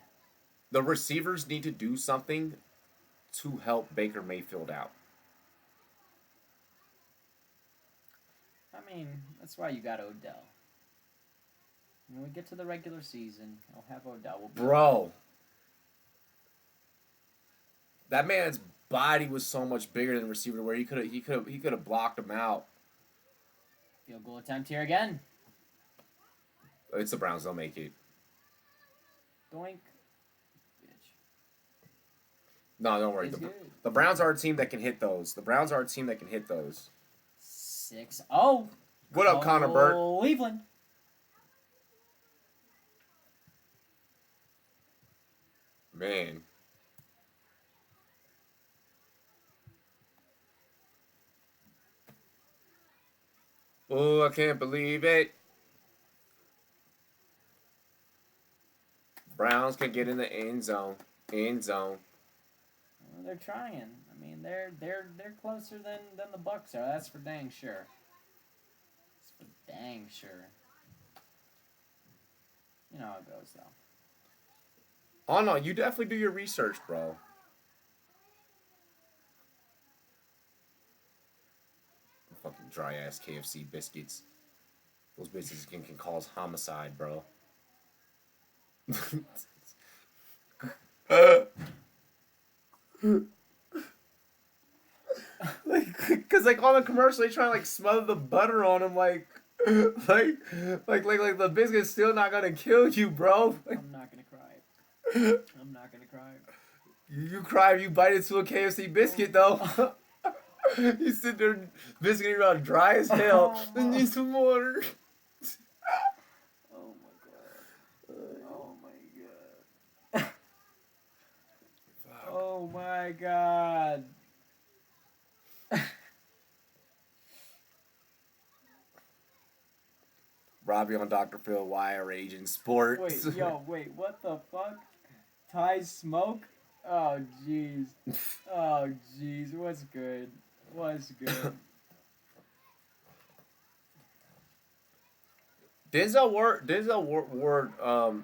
The receivers need to do something to help Baker Mayfield out. I mean, that's why you got Odell. When we get to the regular season, I'll have Odell. Bro. That man's body was so much bigger than the receiver where he could have blocked him out. Field goal attempt here again. It's the Browns, they'll make it. Doink. Bitch. No, don't worry. The Browns are a team that can hit those. 6-0. What up, Connor Burt? Cleveland. Man. Oh, I can't believe it. Browns can get in the end zone. Well, they're trying. I mean, they're closer than the Bucs are. That's for dang sure. You know how it goes, though. Oh, no, you definitely do your research, bro. Fucking dry-ass KFC biscuits. Those biscuits can cause homicide, bro. Cause on the commercial they try to smother the butter on him like the biscuit's still not gonna kill you, bro. I'm not gonna cry. You cry if you bite into a KFC biscuit though. You sit there, biscuit around dry as hell. I need some water. Oh my god. Oh my god. Robbie on Dr. Phil, why are Raging Sports? Wait, what the fuck? Ty Smoke? Oh, jeez. Oh, jeez, what's good? What's good? Denzel Ward,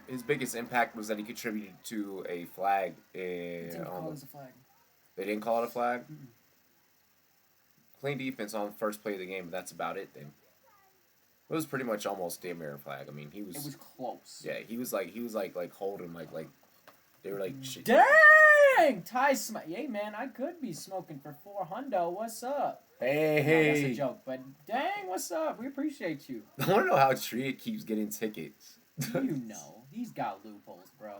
his biggest impact was that he contributed to a flag. Didn't call it a flag. They didn't call it a flag? Mm-mm. Clean defense on first play of the game, but that's about it then. It was pretty much almost damn near a flag. I mean, he was... It was close. Yeah, he was holding, like... They were like... Shit. Dang! Ty Smoke. Hey, man, I could be smoking for $400. What's up? Hey. No, that's a joke, but dang, what's up? We appreciate you. I want to know how Triad keeps getting tickets. You know, he's got loopholes, bro.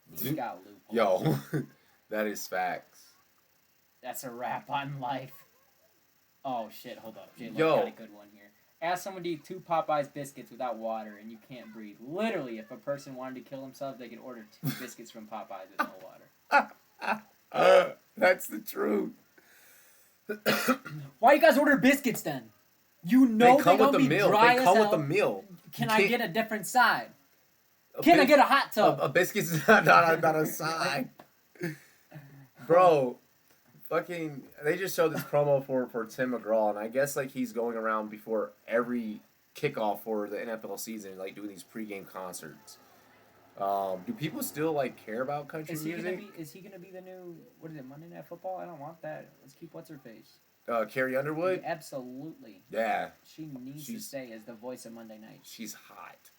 He's got loopholes. Yo, that is facts. That's a wrap on life. Oh, shit, hold up. J-Lo got a good one here. Ask someone to eat 2 Popeyes biscuits without water and you can't breathe. Literally, if a person wanted to kill himself, they could order 2 biscuits from Popeyes with no water. That's the truth. Why you guys order biscuits then? You know they come they with the meal. Dry They as come hell. with the meal. Can I get a different side? Can I get a hot tub? A biscuit's not a side. Bro, fucking, they just showed this promo for Tim McGraw, and I guess like he's going around before every kickoff for the NFL season, like doing these pregame concerts. Do people still like care about country music? Is he gonna be the new, what is it, Monday Night Football? I don't want that. Let's keep what's her face. Carrie Underwood? Absolutely. Yeah. She needs to stay as the voice of Monday Night. She's hot.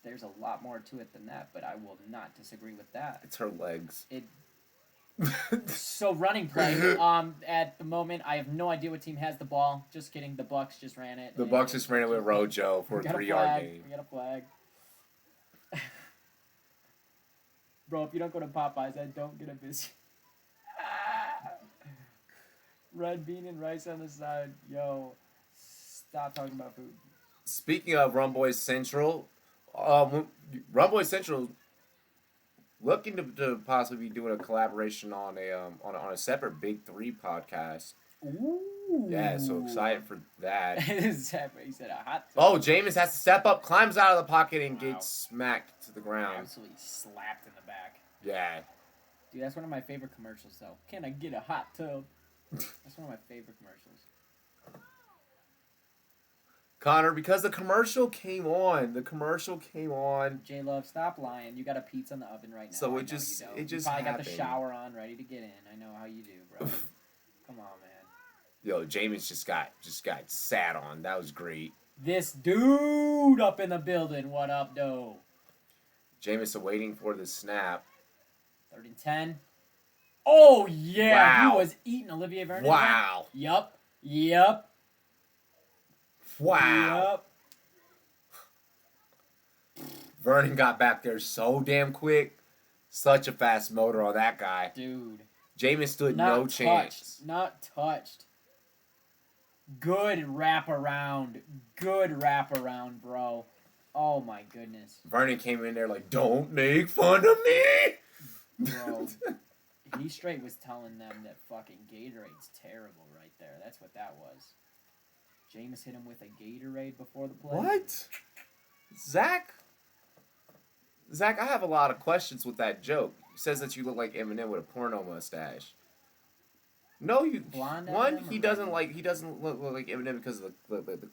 There's a lot more to it than that, but I will not disagree with that. It's her legs. So running play. At the moment, I have no idea what team has the ball. Just kidding. The Bucs just ran it. The Bucs just ran it with Rojo for a 3-yard gain. We got a flag. Bro, if you don't go to Popeyes, I don't get a biscuit. Red bean and rice on the side. Yo, stop talking about food. Speaking of Rumboy Central, Rumboy Central looking to possibly be doing a collaboration on a separate Big 3 podcast. Ooh. Yeah, so excited for that. He said a hot tub. Oh, Jameis has to step up, climbs out of the pocket, and gets smacked to the ground. Absolutely slapped in the back. Yeah. Dude, that's one of my favorite commercials, though. Can I get a hot tub? That's one of my favorite commercials. Connor, because the commercial came on. J-Love, stop lying. You got a pizza in the oven right now. So it just you happened. Probably got the shower on, ready to get in. I know how you do, bro. Come on, man. Yo, Jameis just got sat on. That was great. This dude up in the building. What up, though? Jameis waiting for the snap. 3rd and 10. Oh, yeah. Wow. He was eating Olivier Vernon. Wow. Yup. Wow. Vernon got back there so damn quick. Such a fast motor on that guy. Dude. Jameis stood no chance. Not touched. Good wraparound. Bro. Oh, my goodness. Vernon came in there like, don't make fun of me. Bro. He straight was telling them that fucking Gatorade's terrible right there. That's what that was. Jameis hit him with a Gatorade before the play. What? Zach, I have a lot of questions with that joke. He says that you look like Eminem with a porno mustache. No, you. Blonde One, Eminem he doesn't look like Eminem because of the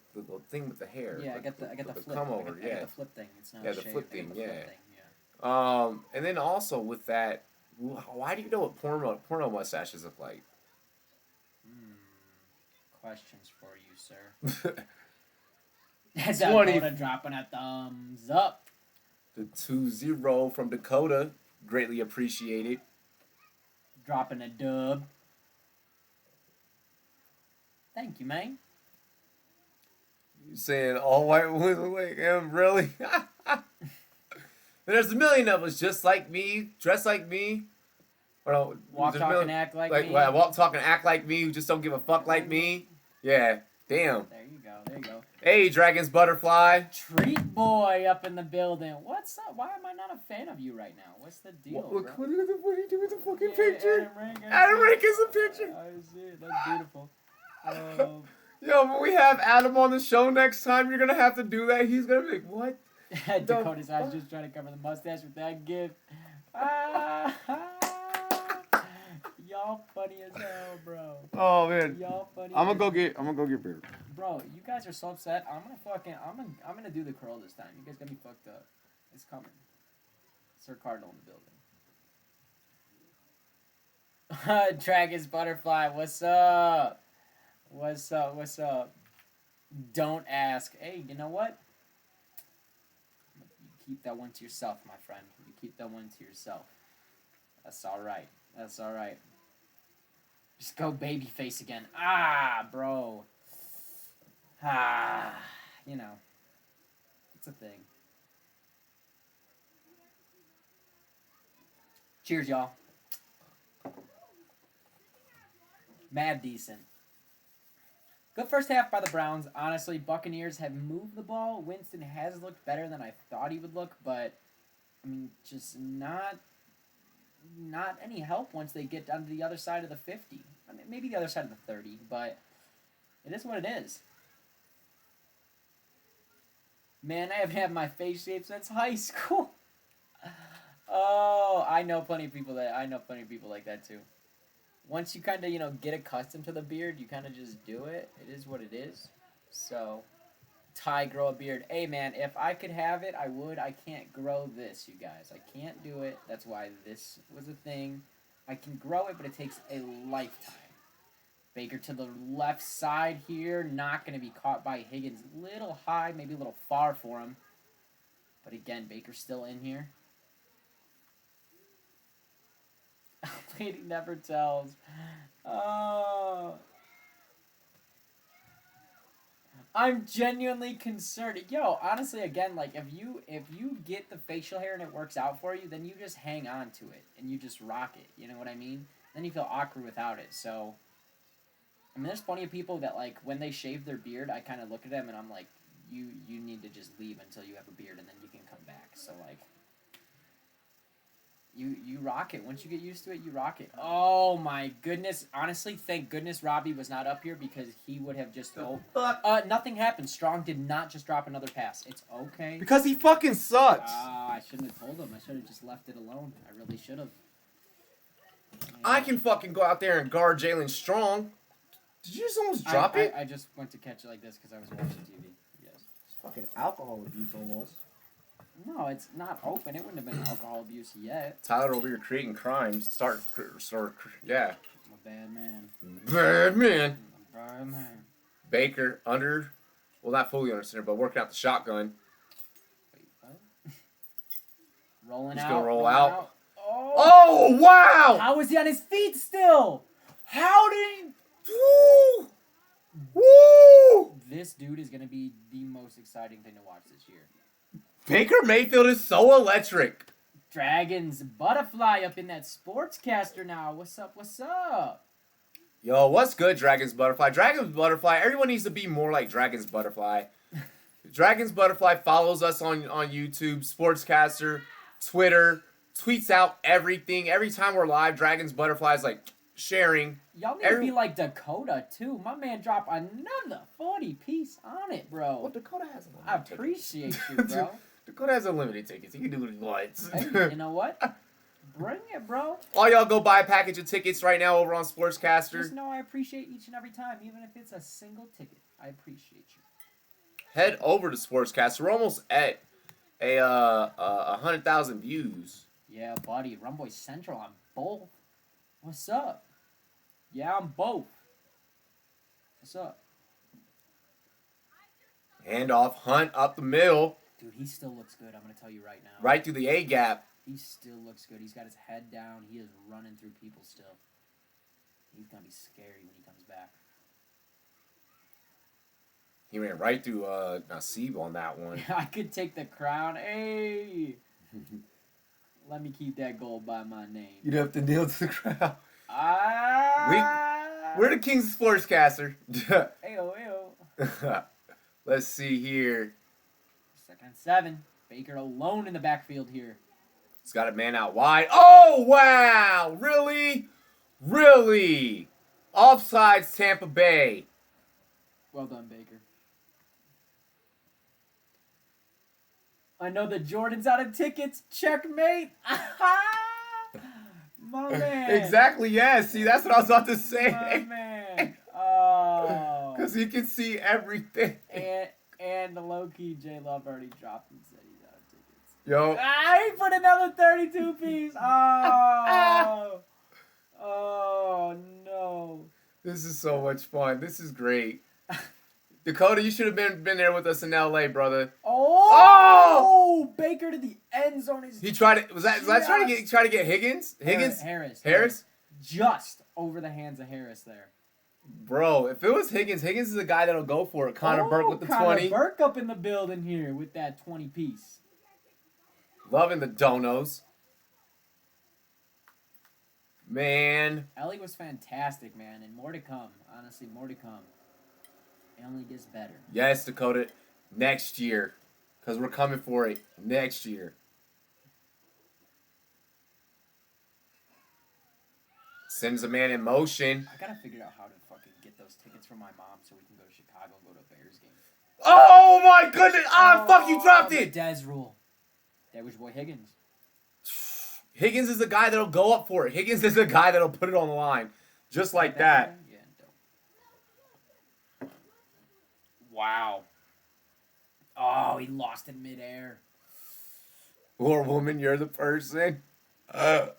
thing with the hair. Yeah, I got the flip. Come over, I got the flip thing. It's not yeah, a the shave. flip I got thing, the yeah. flip thing, yeah. And then also with that, why do you know what porno mustaches look like? Questions for you, sir. That's Dakota dropping a thumbs up. The 2-0 from Dakota, greatly appreciated. Dropping a dub. Thank you, man. You saying all white women look like him, really? There's a million of us just like me, dressed like me. Or no, walk, talk, and act like me. Walk, talk, and act like me, who just don't give a fuck like me. Yeah, damn. There you go. Hey, Dragon's Butterfly. Treat boy up in the building. What's up? Why am I not a fan of you right now? What's the deal, bro? What do you do with the fucking picture? Adam Rank is a picture. I see it. That's beautiful. Yo, when we have Adam on the show next time, you're gonna have to do that. He's gonna be like, what? Dakota's eyes just trying to cover the mustache with that gift. Ah, y'all funny as hell, bro. Oh man. Y'all funny. I'm gonna go get beer. Bro, you guys are so upset. I'm gonna do the curl this time. You guys got me fucked up. It's coming. Sir Cardinal in the building. Dragon's Butterfly, what's up? What's up? What's up? Don't ask. Hey, you know what? You keep that one to yourself, my friend. You keep that one to yourself. That's alright. That's alright. Just go babyface again. Ah, bro. Ah, you know. It's a thing. Cheers, y'all. Mad decent. Good first half by the Browns. Honestly, Buccaneers have moved the ball. Winston has looked better than I thought he would look, but I mean, just not any help once they get down to the other side of the 50. I mean, maybe the other side of the 30, but it is what it is. Man, I have had my face shaped since high school. Oh, I know plenty of people like that too. Once you kind of, get accustomed to the beard, you kind of just do it. It is what it is. So, Ty, grow a beard. Hey, man, if I could have it, I would. I can't grow this, you guys. I can't do it. That's why this was a thing. I can grow it, but it takes a lifetime. Baker to the left side here. Not going to be caught by Higgins. Little high, maybe a little far for him. But again, Baker's still in here. Lady never tells. Oh. I'm genuinely concerned. Yo, honestly, again, like if you get the facial hair and it works out for you, then you just hang on to it and you just rock it. You know what I mean? Then you feel awkward without it. So, I mean, there's plenty of people that like when they shave their beard, I kind of look at them and I'm like, you need to just leave until you have a beard and then you can come back. So like. You rock it. Once you get used to it, you rock it. Oh, my goodness. Honestly, thank goodness Robbie was not up here because he would have just... nothing happened. Strong did not just drop another pass. It's okay. Because he fucking sucks. I shouldn't have told him. I should have just left it alone. I really should have. Yeah. I can fucking go out there and guard Jalen Strong. Did you just almost drop it? I just went to catch it like this because I was watching TV. Yes. It's fucking alcohol abuse almost. No, it's not open. It wouldn't have been alcohol abuse yet. Tyler over here creating crimes. Yeah. I'm a bad man. Bad man. Bad man. Baker under, well, not fully under center, but working out the shotgun. Wait, what? Rolling He's out. gonna roll out. Oh, wow! How is he on his feet still? How did he? Woo! Woo! This dude is gonna be the most exciting thing to watch this year. Baker Mayfield is so electric. Dragon's Butterfly up in that sportscaster now. What's up? What's up? Yo, what's good, Dragon's Butterfly? Dragon's Butterfly, everyone needs to be more like Dragon's Butterfly. Dragon's Butterfly follows us on YouTube, Sportscaster, Twitter, tweets out everything. Every time we're live, Dragon's Butterfly is like sharing. Y'all need to be like Dakota, too. My man dropped another 40 piece on it, bro. Well, Dakota has a I appreciate you, bro. Dakota has unlimited tickets. He can do what he wants. Hey, you know what? Bring it, bro. All y'all go buy a package of tickets right now over on Sportscaster. Just know I appreciate each and every time, even if it's a single ticket. I appreciate you. Head over to Sportscaster. We're almost at a 100,000 views. Yeah, buddy. Rumboy Central on both. What's up? Yeah, I'm both. What's up? Handoff, Hunt up the middle. Dude, he still looks good. I'm going to tell you right now. Right through the A gap. He still looks good. He's got his head down. He is running through people still. He's going to be scary when he comes back. He ran right through Nasib on that one. I could take the crown. Hey! Let me keep that gold by my name. You'd have to kneel to the crowd. Ah! We're the Kings of Sportscaster. Ayo, ayo. Let's see here. 2nd and 7. Baker alone in the backfield here. He's got a man out wide. Oh, wow! Really? Really? Offsides, Tampa Bay. Well done, Baker. I know the Jordan's out of tickets. Checkmate. My man. Exactly, yeah. See, that's what I was about to say. My man. Oh. Because he can see everything. And the low-key J Love already dropped and said he's out of tickets. Yo. He put another 32 piece. Oh. Oh, no. This is so much fun. This is great. Dakota, you should have been there with us in LA, brother. Oh! Baker to the end zone. He tried to was that trying to get Higgins? Harris? Just over the hands of Harris there. Bro, if it was Higgins is the guy that'll go for it. Connor Burke with the 20. Connor Burke up in the building here with that 20 piece. Loving the donos. Man. Ellie was fantastic, man, and more to come. Honestly, more to come. It only gets better. Yes, Dakota. Next year. Because we're coming for it next year. Sends a man in motion. I gotta figure out how to fucking get those tickets from my mom so we can go to Chicago and go to a Bears game. Oh my goodness! Fuck, you dropped it! Dez rule. That was your boy Higgins. Higgins is the guy that'll go up for it. Higgins is the guy that'll put it on the line. Just like that. Yeah, dope. Wow. Oh, he lost in midair. Or woman, you're the person. 4th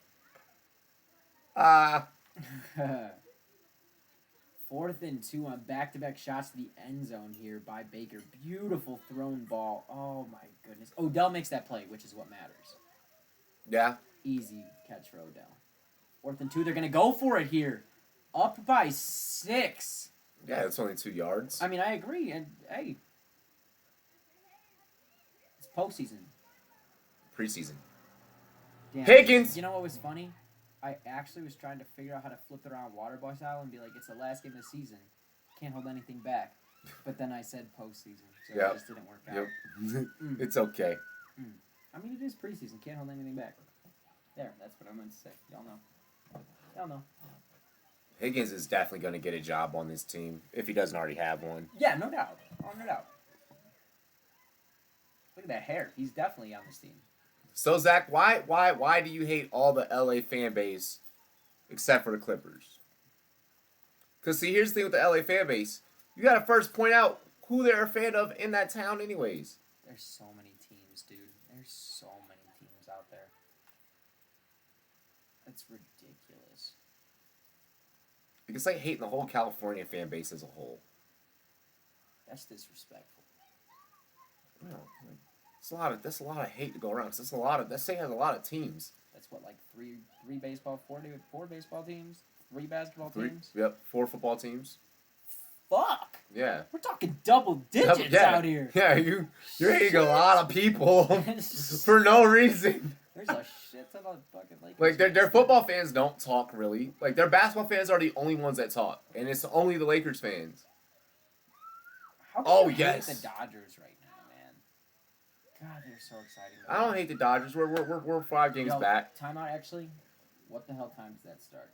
and 2 on back-to-back shots to the end zone here by Baker. Beautiful thrown ball. Oh, my goodness. Odell makes that play, which is what matters. Yeah. Easy catch for Odell. 4th and 2, they're going to go for it here. Up by 6. Yeah, it's only 2 yards. I mean, I agree. And, hey, it's postseason. Preseason. Damn. Higgins! You know what was funny? I actually was trying to figure out how to flip it around water boy style and be like, it's the last game of the season. Can't hold anything back. But then I said postseason, so it just didn't work out. Yep. It's okay. I mean, it is preseason. Can't hold anything back. There, that's what I meant to say. Y'all know. Higgins is definitely going to get a job on this team if he doesn't already have one. Yeah, no doubt. Oh, no doubt. Look at that hair. He's definitely on this team. So, Zach, why do you hate all the LA fan base except for the Clippers? Because, see, here's the thing with the LA fan base. You got to first point out who they're a fan of in that town anyways. There's so many teams, dude. There's so many teams out there. That's ridiculous. It's like hating the whole California fan base as a whole. That's disrespectful. No, that's a lot of hate to go around. That city has a lot of teams. That's what, like four baseball teams, 3 basketball teams. Yep, 4 football teams. Fuck. Yeah. We're talking double digits out here. Yeah, you're hating a lot of people for no reason. There's a shit ton of fucking Like their football fans don't talk really. Like their basketball fans are the only ones that talk, and it's only the Lakers fans. How can you hate the Dodgers right now, man? God, they're so exciting. I don't hate the Dodgers. We're 5 games back. Timeout, actually. What the hell time does that start?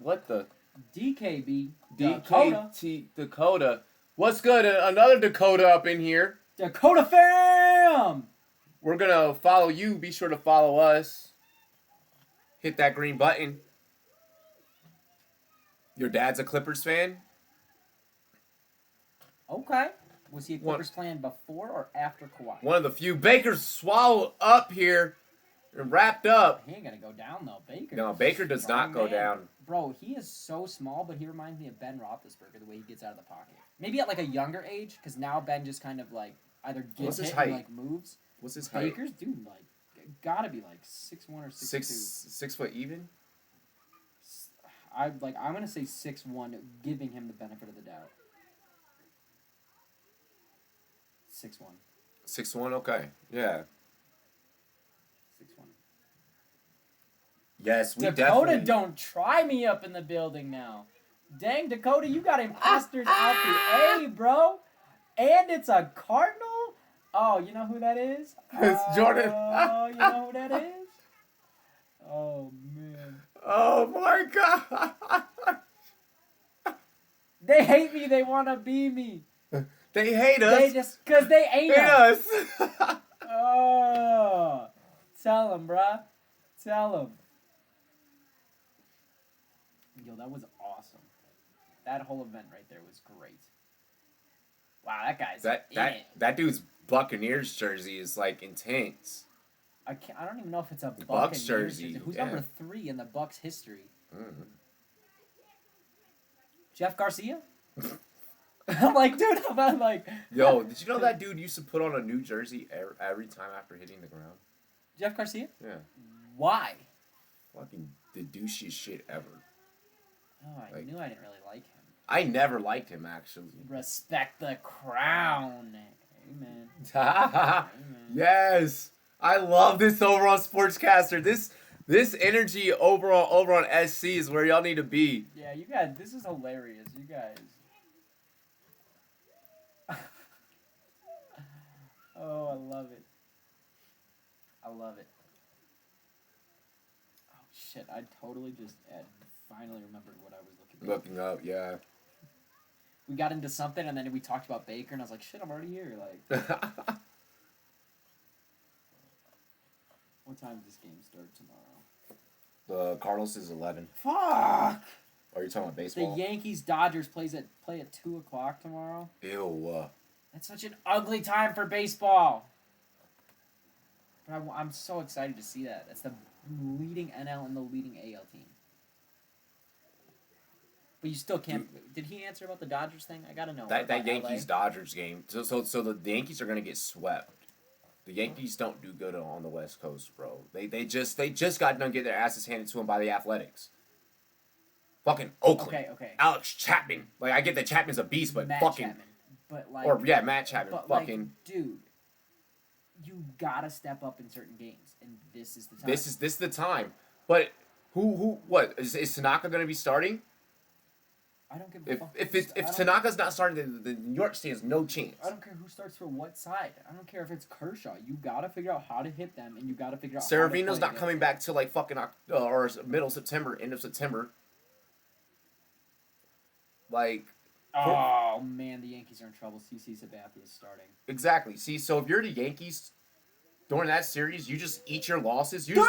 What the? DKB. Dakota. What's good? Another Dakota up in here. Dakota fam! We're going to follow you. Be sure to follow us. Hit that green button. Your dad's a Clippers fan? Okay. Was he a Clippers fan before or after Kawhi? One of the few. Baker's swallowed up here and wrapped up. He ain't going to go down, though. Baker does not go down. Bro, he is so small, but he reminds me of Ben Roethlisberger, the way he gets out of the pocket. Maybe at, like, a younger age, because now Ben just kind of, like, either gets hit and, like, moves. What's his height? Baker's, dude, like, gotta be, like, 6'1" or 6'2". 6 foot even? I'm going to say 6'1", giving him the benefit of the doubt. 6'1". 6'1", okay. Yeah. 6'1". Yes, we Dakota, don't try me up in the building now. Dang, Dakota, you got imposters out the A, bro. And it's a Cardinal? Oh, you know who that is? It's Jordan. Oh, you know who that is? Oh, man. Oh, my God. They hate me. They want to be me. They hate us. They just, because they ain't hate us. us. Oh. Tell them, bruh. Tell them. Yo, that was awesome. That whole event right there was great. Wow, that guy's that dude's Buccaneers jersey is like intense. I don't even know if it's a Bucks Buccaneers jersey. Who's number 3 in the Bucks history? Mm. Jeff Garcia? I'm like, dude, I'm like... Yo, did you know that dude used to put on a new jersey every time after hitting the ground? Jeff Garcia? Yeah. Why? Fucking the douchiest shit ever. Oh, I knew I didn't really like him. I never liked him, actually. Respect the crown. Amen. Amen. Yes. I love this over on Sportscaster. This energy over on SC is where y'all need to be. Yeah, you guys, this is hilarious. You guys. Oh, I love it. I love it. Oh, shit. I totally just finally remembered what I was looking up, yeah. We got into something, and then we talked about Baker, and I was like, shit, I'm already here. Like, what time does this game start tomorrow? The Cardinals is 11. Fuck! Are you talking about baseball? The Yankees-Dodgers play at 2 o'clock tomorrow. Ew. That's such an ugly time for baseball. But I'm so excited to see that. That's the leading NL and the leading AL team. But you still can't. Did he answer about the Dodgers thing? I gotta know. That Yankees-Dodgers game. So the Yankees are gonna get swept. The Yankees don't do good on the West Coast, bro. They just got done getting their asses handed to them by the Athletics. Fucking Oakland. Okay. Alex Chapman. Like, I get that Chapman's a beast, but Matt fucking. Chapman. But like. Or yeah, Matt Chapman. But fucking. Like, dude, you gotta step up in certain games, and this is the time. This is the time. But what is Tanaka gonna be starting? I don't give a fuck. If Tanaka's not starting, the New York stands no chance. I don't care who starts for what side. I don't care if it's Kershaw. You gotta figure out how to hit them, and you gotta figure out. Severino's not coming back till like fucking or middle September, end of September. Like. Oh man, the Yankees are in trouble. CC Sabathia is starting. Exactly. See, so if you're the Yankees during that series, you just eat your losses. You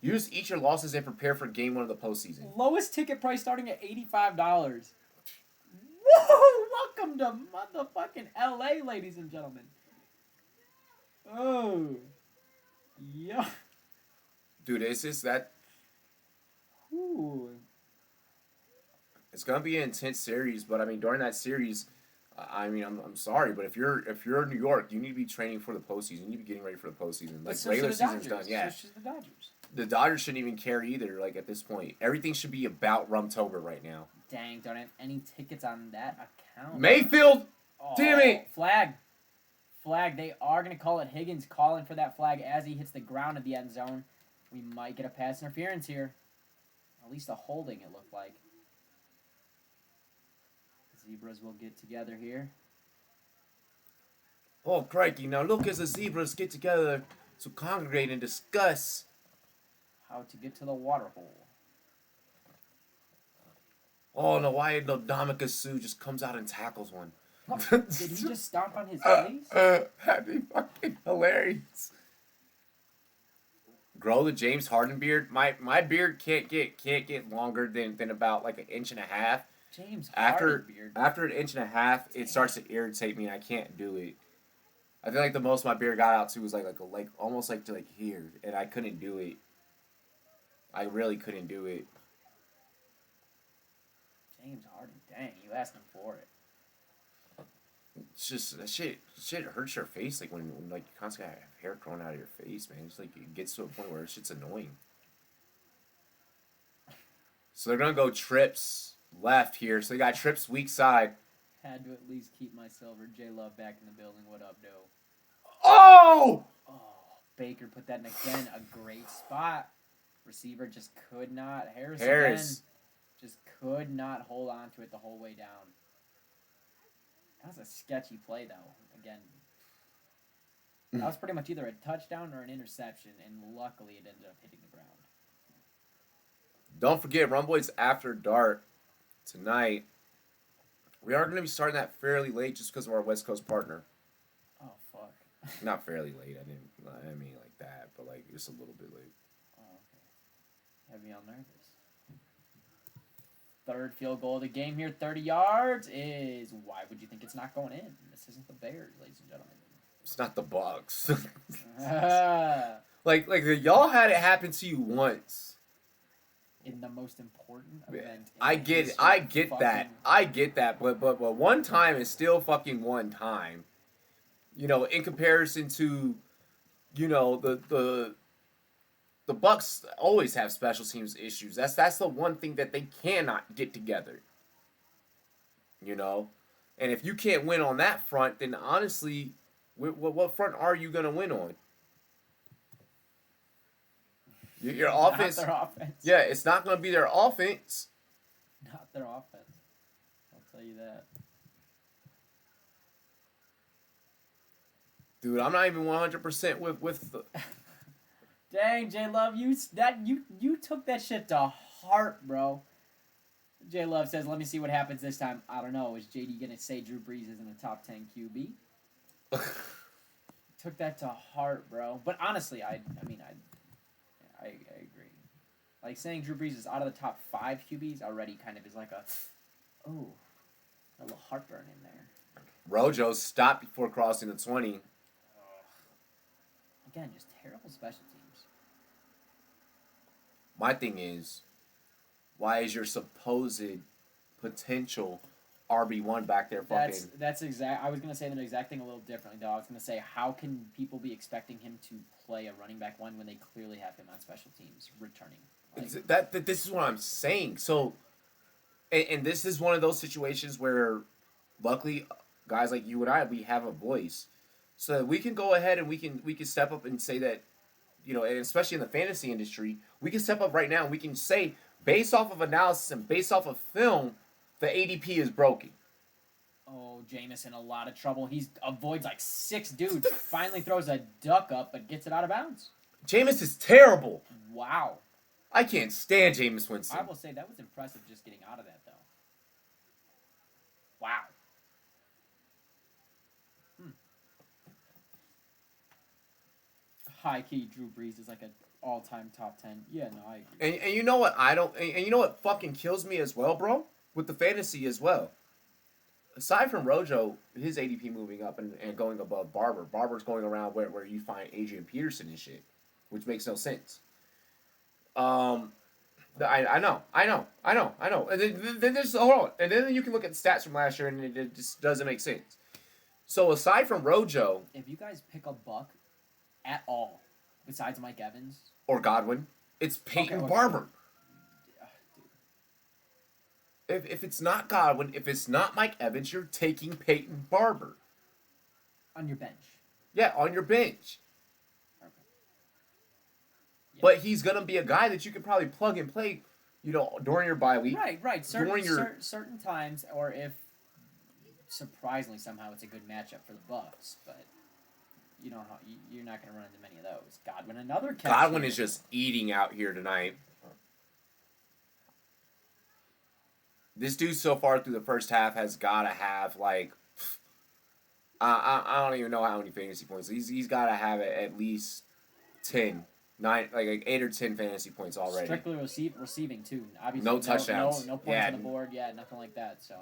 just eat your losses and prepare for Game 1 of the postseason. Lowest ticket price starting at $85. Whoa! Welcome to motherfucking LA, ladies and gentlemen. Oh, yeah. Dude, it's just that. Ooh. It's gonna be an intense series, but I mean, during that series, I mean, I'm sorry, but if you're in New York, you need to be training for the postseason. You need to be getting ready for the postseason. Like, regular season's done, yeah. So the Dodgers. The Dodgers shouldn't even care either. Like, at this point, everything should be about Rumtober right now. Dang, don't have any tickets on that account. Mayfield, damn it! Flag. They are gonna call it. Higgins calling for that flag as he hits the ground of the end zone. We might get a pass interference here. At least a holding, it looked like. Zebras will get together here. Oh, crikey. Now look as the zebras get together to congregate and discuss how to get to the water hole. Oh, no, why Ndamukong Suh just comes out and tackles one. Did he just stomp on his face? That'd be fucking hilarious. Grow the James Harden beard. My beard can't get longer than about like an inch and a half. James Harden beard. After an inch and a half, it starts to irritate me and I can't do it. I feel like the most my beard got out to was like almost like to like here, and I couldn't do it. I really couldn't do it. James Harden, dang, you asked him for it. It's just that shit hurts your face like when like you constantly have hair growing out of your face, man. It's like it gets to a point where it's shit's annoying. So they're gonna go trips left here. So they got trips weak side. Had to at least keep my silver. J Love back in the building. What up, Doe? Oh! Oh, Baker put that in again. A great spot. Receiver just could not. Harris again, just could not hold on to it the whole way down. That was a sketchy play, though. Again, that was pretty much either a touchdown or an interception, and luckily it ended up hitting the ground. Don't forget, Rumboy's After Dark tonight. We are going to be starting that fairly late just because of our West Coast partner. Oh fuck. Not fairly late. I didn't mean it like that, but like just a little bit late. Oh, okay. Had me all nervous. Third field goal of the game here, 30 yards is. Why would you think it's not going in? This isn't the Bears, ladies and gentlemen. It's not the Bucks. like y'all had it happen to you once. In the most important event. I get that. But one time is still fucking one time. You know, in comparison to, you know, the Bucks always have special teams issues. That's the one thing that they cannot get together. You know, and if you can't win on that front, then honestly, what front are you gonna win on? Your offense. Not their offense. Yeah, it's not going to be their offense. Not their offense. I'll tell you that. Dude, I'm not even 100% with the... Dang, J Love, you took that shit to heart, bro. J Love says, "Let me see what happens this time." I don't know. Is JD gonna say Drew Brees isn't a top 10 QB? Took that to heart, bro. But honestly, I agree. Like, saying Drew Brees is out of the top 5 QBs already kind of is like a little heartburn in there. Rojo stopped before crossing the 20. Again, just terrible special teams. My thing is, why is your supposed potential RB1 back there fucking... That's exact. I was gonna say the exact thing a little differently, though. I was gonna say, how can people be expecting him to play a running back one when they clearly have him on special teams returning? Like, this is what I'm saying. So, and this is one of those situations where, luckily, guys like you and I, we have a voice, so that we can go ahead and we can step up and say that, you know, and especially in the fantasy industry, we can step up right now and we can say, based off of analysis and based off of film, the ADP is broken. Oh, Jameis in a lot of trouble. He avoids like 6 dudes. Finally throws a duck up, but gets it out of bounds. Jameis is terrible. Wow. I can't stand Jameis Winston. I will say that was impressive just getting out of that, though. Wow. High key Drew Brees is like an all-time top 10. Yeah, no, I agree. And you know what I don't... And you know what fucking kills me as well, bro? With the fantasy as well. Aside from Rojo, his ADP moving up and going above Barber. Barber's going around where you find Adrian Peterson and shit. Which makes no sense. I know. And then there's... Hold on. And then you can look at the stats from last year and it just doesn't make sense. So aside from Rojo... If you guys pick a buck at all, besides Mike Evans... Or Godwin, it's Peyton Barber. If it's not Godwin, if it's not Mike Evans, you're taking Peyton Barber. On your bench. Yeah, on your bench. Okay. Yeah. But he's going to be a guy that you can probably plug and play, you know, during your bye week. Right. Certain times, or if surprisingly somehow it's a good matchup for the Bucks, but you don't know, you're not going to run into many of those. Godwin, another catch. Godwin is just eating out here tonight. This dude so far through the first half has got to have, like, I don't even know how many fantasy points. He's got to have at least 10, 9, like 8 or 10 fantasy points already. Strictly receiving, too. Obviously, no touchdowns. No points on the board. Yeah, nothing like that, so.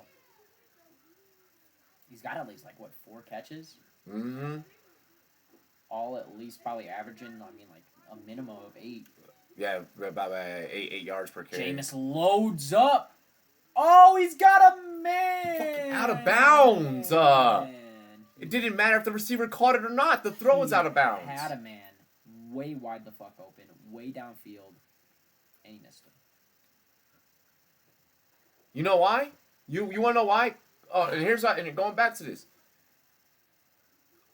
He's got at least, 4 catches? Mm-hmm. All at least probably averaging, a minimum of 8. Yeah, about 8 yards per carry. Jameis loads up. Oh, he's got a man! Fucking out of bounds. It didn't matter if the receiver caught it or not. The throw was out of bounds. Had a man way wide the fuck open, way downfield, and he missed him. You know why? You want to know why? Oh, and going back to this.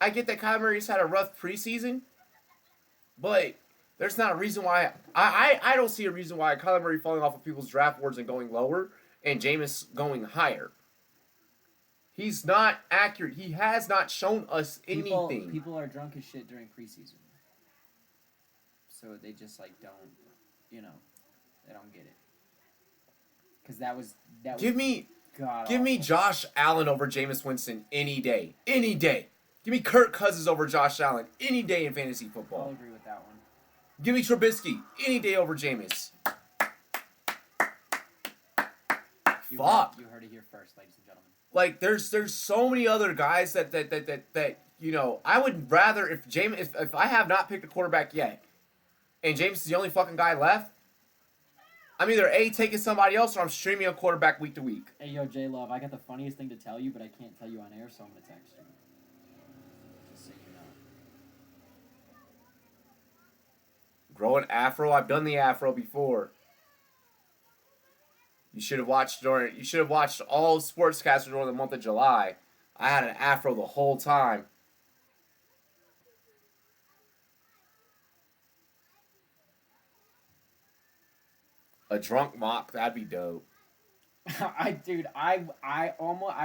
I get that Kyler Murray's had a rough preseason, but there's not a reason why. I don't see a reason why Kyler Murray falling off of people's draft boards and going lower and Jameis going higher. He's not accurate. He has not shown us anything. People are drunk as shit during preseason. So they just, don't, they don't get it. Because god. Give me Josh Allen over Jameis Winston any day. Any day. Give me Kirk Cousins over Josh Allen any day in fantasy I'll football. agree with that one. Give me Trubisky any day over Jameis. Fuck. You heard it here first, ladies and gentlemen. Like there's so many other guys that you know, I would rather if I have not picked a quarterback yet and Jameis is the only fucking guy left, I'm either A, taking somebody else, or I'm streaming a quarterback week to week. Hey, yo, J-Love, I got the funniest thing to tell you, but I can't tell you on air, so I'm going to text you. Just so you know. Grow an afro. I've done the afro before. You should have watched all sportscasters during the month of July. I had an afro the whole time. A drunk mock, that'd be dope. I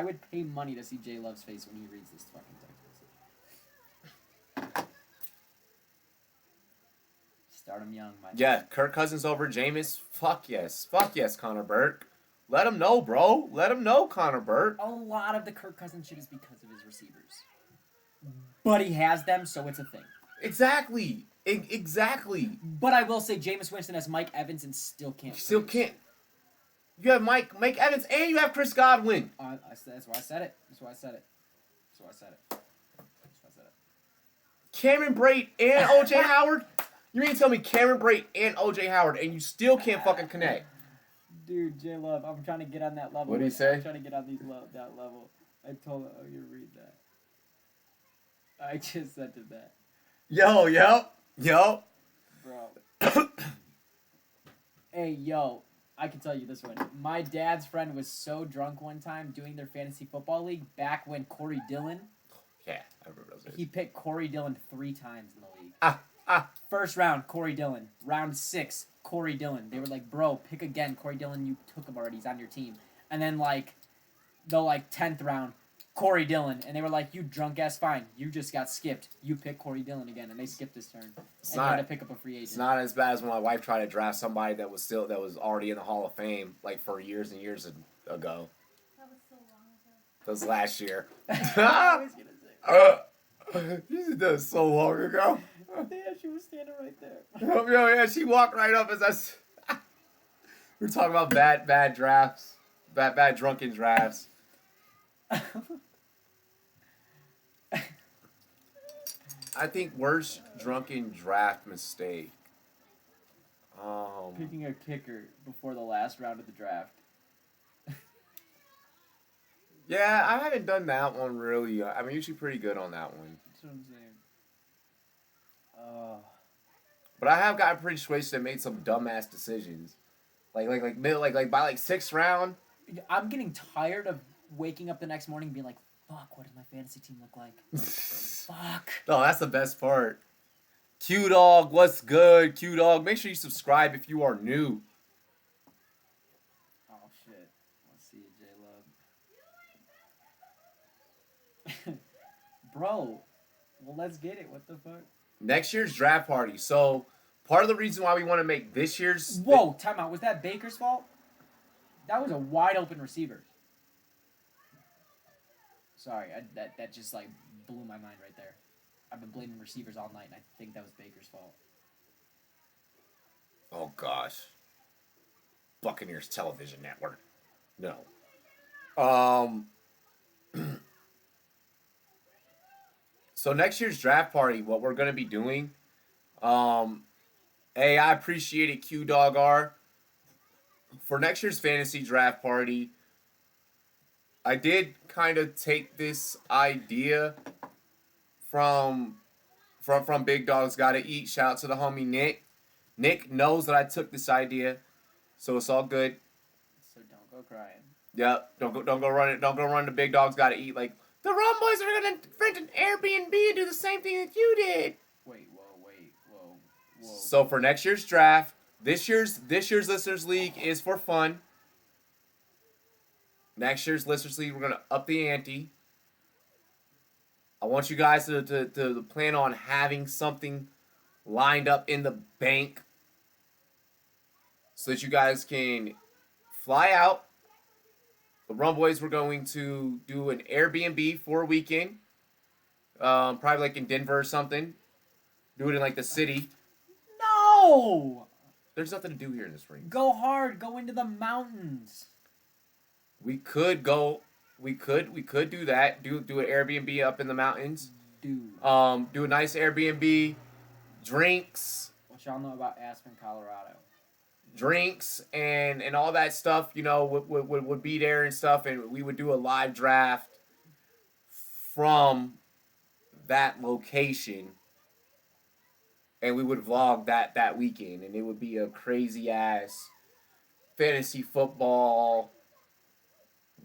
would pay money to see J Love's face when he reads this fucking text message. Start him young, my Yeah, Kirk Cousins over Jameis. Fuck yes, Connor Burke. Let him know, bro. Let him know, Connor Burke. A lot of the Kirk Cousins shit is because of his receivers, but he has them, so it's a thing. Exactly. Exactly. But I will say, Jameis Winston has Mike Evans and still can't. Still can't. You have Mike Evans and you have Chris Godwin. That's why I said it. That's why I said it. Cameron Brate and O.J. Howard? You mean to tell me Cameron Brate and O.J. Howard and you still can't fucking connect? Dude, J Love, I'm trying to get on that level. What did he say? I'm trying to get on that level. I told him, oh, you read that. I just said to that. Yo. Bro. Hey, yo. I can tell you this one. My dad's friend was so drunk one time doing their fantasy football league back when Corey Dillon. Yeah, I remember those days. He picked Corey Dillon 3 times in the league. First round, Corey Dillon. Round 6, Corey Dillon. They were like, bro, pick again. Corey Dillon, you took him already. He's on your team. And then, like, the, 10th round, Corey Dillon. And they were like, you drunk-ass fine. You just got skipped. You pick Corey Dillon again. And they skipped his turn. They had to pick up a free agent. It's not as bad as when my wife tried to draft somebody that was already in the Hall of Fame, like, for years and years ago. That was so long ago. That was last year. I was gonna say. You did that so long ago. Yeah, she was standing right there. Yeah, she walked right up as us. We were talking about bad drafts, bad drunken drafts. I think worst drunken draft mistake. Picking a kicker before the last round of the draft. Yeah, I haven't done that one really. I'm usually pretty good on that one. That's what I'm saying. But I have gotten pretty switched and made some dumbass decisions, like by 6th round. I'm getting tired of waking up the next morning and being like, fuck, what does my fantasy team look like? Fuck. No, that's the best part. Q-Dog, what's good? Q-Dog, make sure you subscribe if you are new. Oh, shit. Let's see it, J-Love. Bro, well, let's get it. What the fuck? Next year's draft party. So, part of the reason why we want to make this year's... Whoa, time out. Was that Baker's fault? That was a wide open receiver. Sorry, that just, blew my mind right there. I've been blaming receivers all night, and I think that was Baker's fault. Oh, gosh. Buccaneers television network. No. So next year's draft party, what we're going to be doing, hey, I appreciate it, Q-Dog R. For next year's fantasy draft party, I did kind of take this idea from Big Dog's Gotta Eat. Shout out to the homie Nick. Nick knows that I took this idea, so it's all good. So don't go crying. Yep, don't go run it. Don't go run the Big Dog's Gotta Eat. Like, the Rum Boys are gonna rent an Airbnb and do the same thing that you did. Whoa. So for next year's draft, this year's Listeners League is for fun. Next year's Listeners League, we're gonna up the ante. I want you guys to plan on having something lined up in the bank so that you guys can fly out, The Rum Boys were going to do an Airbnb for a weekend, probably like in Denver or something. Do it in like the city. No! There's nothing to do here in this ring. Go hard. Go into the mountains. We could go. We could do that. Do an Airbnb up in the mountains. Dude. Do a nice Airbnb, drinks, What y'all know about Aspen, Colorado? and all that stuff. You know, would be there and stuff, and we would do a live draft from that location, and we would vlog that weekend, and it would be a crazy ass fantasy football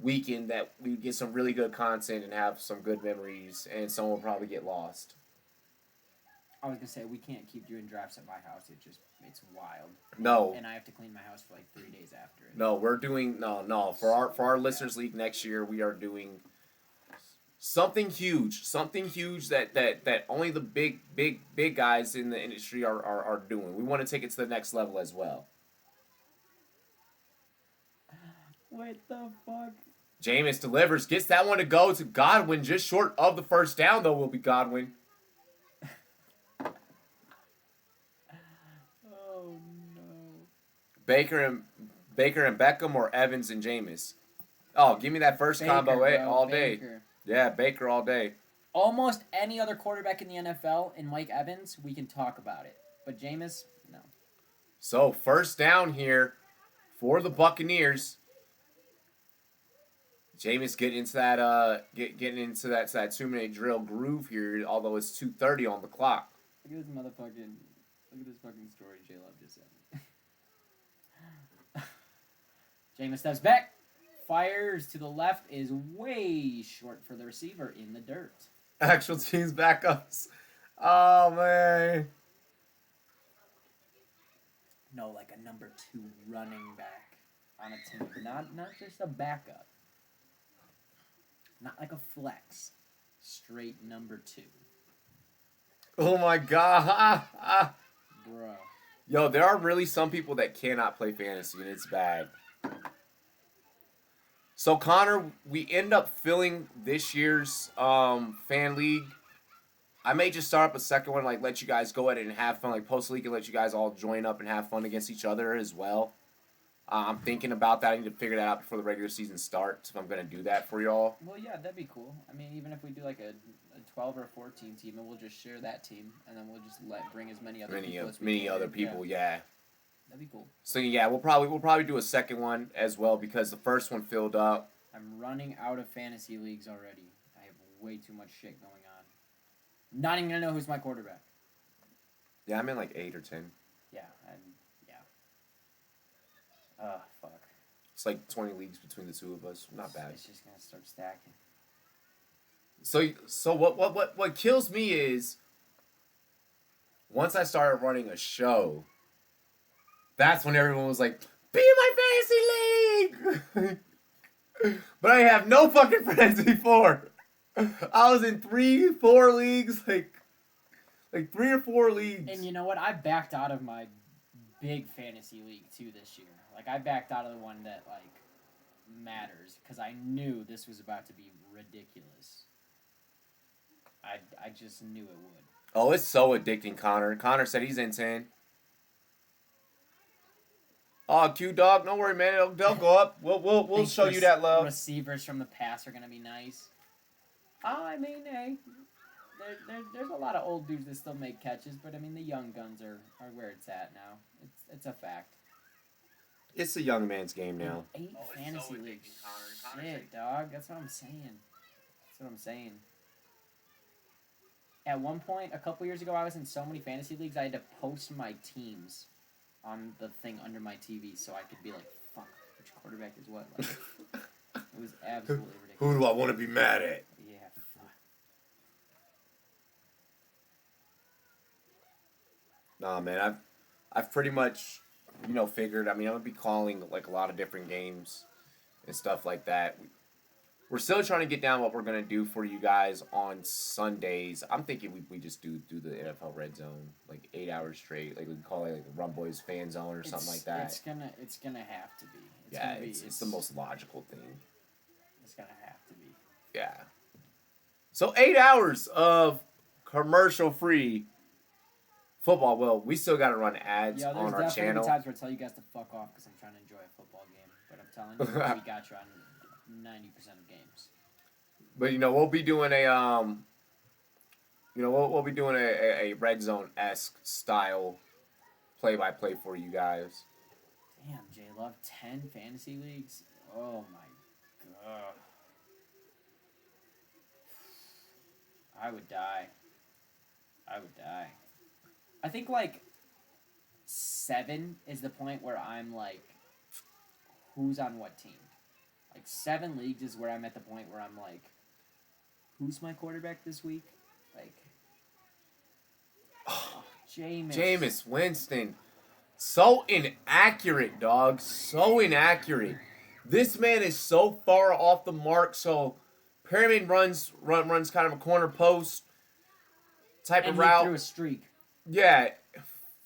weekend that we would get some really good content and have some good memories, and someone will probably get lost. I was gonna say we can't keep doing drafts at my house. It's wild. No. And I have to clean my house for like 3 days after it. No, we're doing no for our listeners league next year. We are doing something huge that only the big guys in the industry are doing. We want to take it to the next level as well. What the fuck? Jameis delivers, gets that one to go to Godwin, just short of the first down though. Will be Godwin. Oh no. Baker and Beckham or Evans and Jameis. Oh, give me that first combo bro, all day. Baker. Yeah, Baker all day. Almost any other quarterback in the NFL in Mike Evans, we can talk about it. But Jameis, no. So first down here for the Buccaneers. Jameis getting into that 2-minute drill groove here, although it's 2:30 on the clock. Look at this fucking story J Love just said. Jameis steps back, fires to the left, is way short for the receiver in the dirt. Actual team's backups. Oh man. No, like a number 2 running back on a team, not just a backup. Not like a flex. Straight number 2. Oh my god. Bro. Yo, there are really some people that cannot play fantasy, and it's bad. So, Connor, we end up filling this year's fan league. I may just start up a second one, like let you guys go ahead and have fun, like post league, and let you guys all join up and have fun against each other as well. I'm thinking about that. I need to figure that out before the regular season starts if I'm going to do that for y'all. Well, yeah, that'd be cool. I mean, even if we do like a 12 or 14 team, and we'll just share that team, and then we'll just bring as many other people as we Many can. other people, yeah. That'd be cool. So yeah, we'll probably do a second one as well because the first one filled up. I'm running out of fantasy leagues already. I have way too much shit going on. Not even gonna know who's my quarterback. Yeah, I'm in like 8 or 10. Yeah. Fuck. It's like 20 leagues between the two of us. Not bad. It's just gonna start stacking. So what kills me is once I started running a show, that's when everyone was like, "Be in my fantasy league." But I have no fucking friends before. I was in 3-4 leagues, like 3 or 4 leagues. And you know what? I backed out of my big fantasy league too this year. Like I backed out of the one that like matters because I knew this was about to be ridiculous. I just knew it would. Oh, it's so addicting, Connor. Connor said he's in 10. Oh, Q Dog, don't worry, man. They'll go up. We'll show you that love. Receivers from the past are gonna be nice. Oh, I mean, hey, there's a lot of old dudes that still make catches, but I mean the young guns are where it's at now. It's a fact. It's a young man's game now. 8 fantasy leagues. Shit, dog. That's what I'm saying. At one point, a couple years ago, I was in so many fantasy leagues, I had to post my teams on the thing under my TV so I could be like, fuck, which quarterback is what? Like, it was absolutely ridiculous. Who do I want to be mad at? Yeah, fuck. Nah, man, I've pretty much, figured. I mean, I'm gonna be calling like a lot of different games and stuff like that. We're still trying to get down what we're gonna do for you guys on Sundays. I'm thinking we just do the NFL Red Zone like 8 hours straight. Like we can call it like the Rum Boys Fan Zone or something like that. It's gonna have to be. It's the most logical thing. It's gonna have to be. Yeah. So 8 hours of commercial-free football. Well, we still got to run ads Yeah, there's on our definitely channel. times where I tell you guys to fuck off because I'm trying to enjoy a football game. But I'm telling you, we got you on 90% of games. But we'll be doing we'll be doing a red zone esque style play-by-play for you guys. Damn, J Love, 10 fantasy leagues. Oh my god. I would die. I think like 7 is the point where I'm like, who's on what team? Like 7 leagues is where I'm at the point where I'm like, who's my quarterback this week? Like, Jameis Winston. So inaccurate, dog. So inaccurate. This man is so far off the mark. So Perriman runs kind of a corner post type and of route. he threw a streak. Yeah,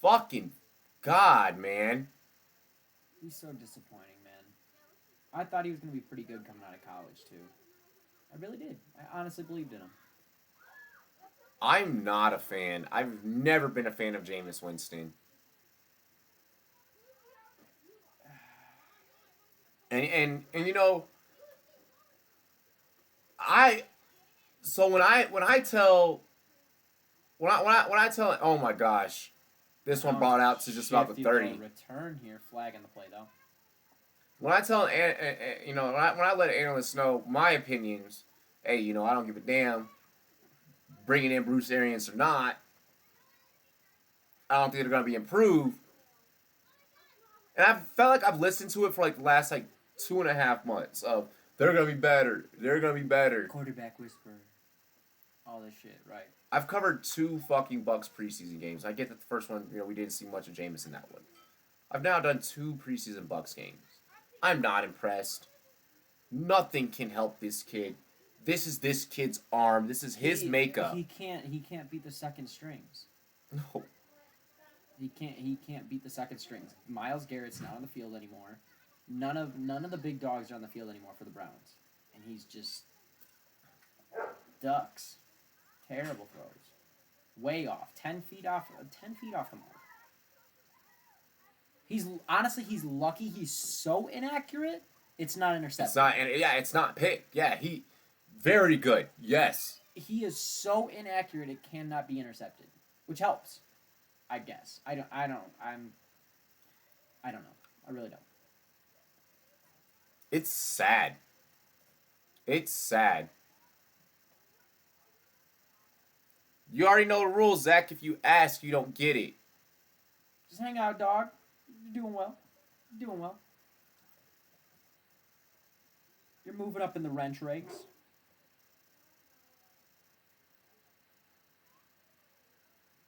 fucking God, man. He's so disappointing, man. I thought he was going to be pretty good coming out of college, too. I really did. I honestly believed in him. I'm not a fan. I've never been a fan of Jameis Winston. And when I tell oh my gosh, this one brought out to just about the 30. Return here, flag in the play though. When I tell when I let analysts know my opinions, hey, I don't give a damn bringing in Bruce Arians or not. I don't think they're gonna be improved. And I felt like I've listened to it for like the last 2.5 months of they're gonna be better. They're gonna be better. Quarterback whisper. All this shit, right? I've covered 2 fucking Bucs preseason games. I get that the first one, we didn't see much of Jameis in that one. I've now done 2 preseason Bucs games. I'm not impressed. Nothing can help this kid. This is this kid's arm. This is his makeup. He can't beat the second strings. No. He can't beat the second strings. Myles Garrett's not on the field anymore. None of the big dogs are on the field anymore for the Browns. And he's just ducks. Terrible throws. Way off. 10 feet off the mark. He's lucky he's so inaccurate, it's not intercepted. It's not picked. Yeah, he very good. Yes. He is so inaccurate it cannot be intercepted, which helps. I guess. I don't know. I really don't. It's sad. It's sad. You already know the rules, Zach. If you ask, you don't get it. Just hang out, dog. You're doing well. You're moving up in the wrench ranks.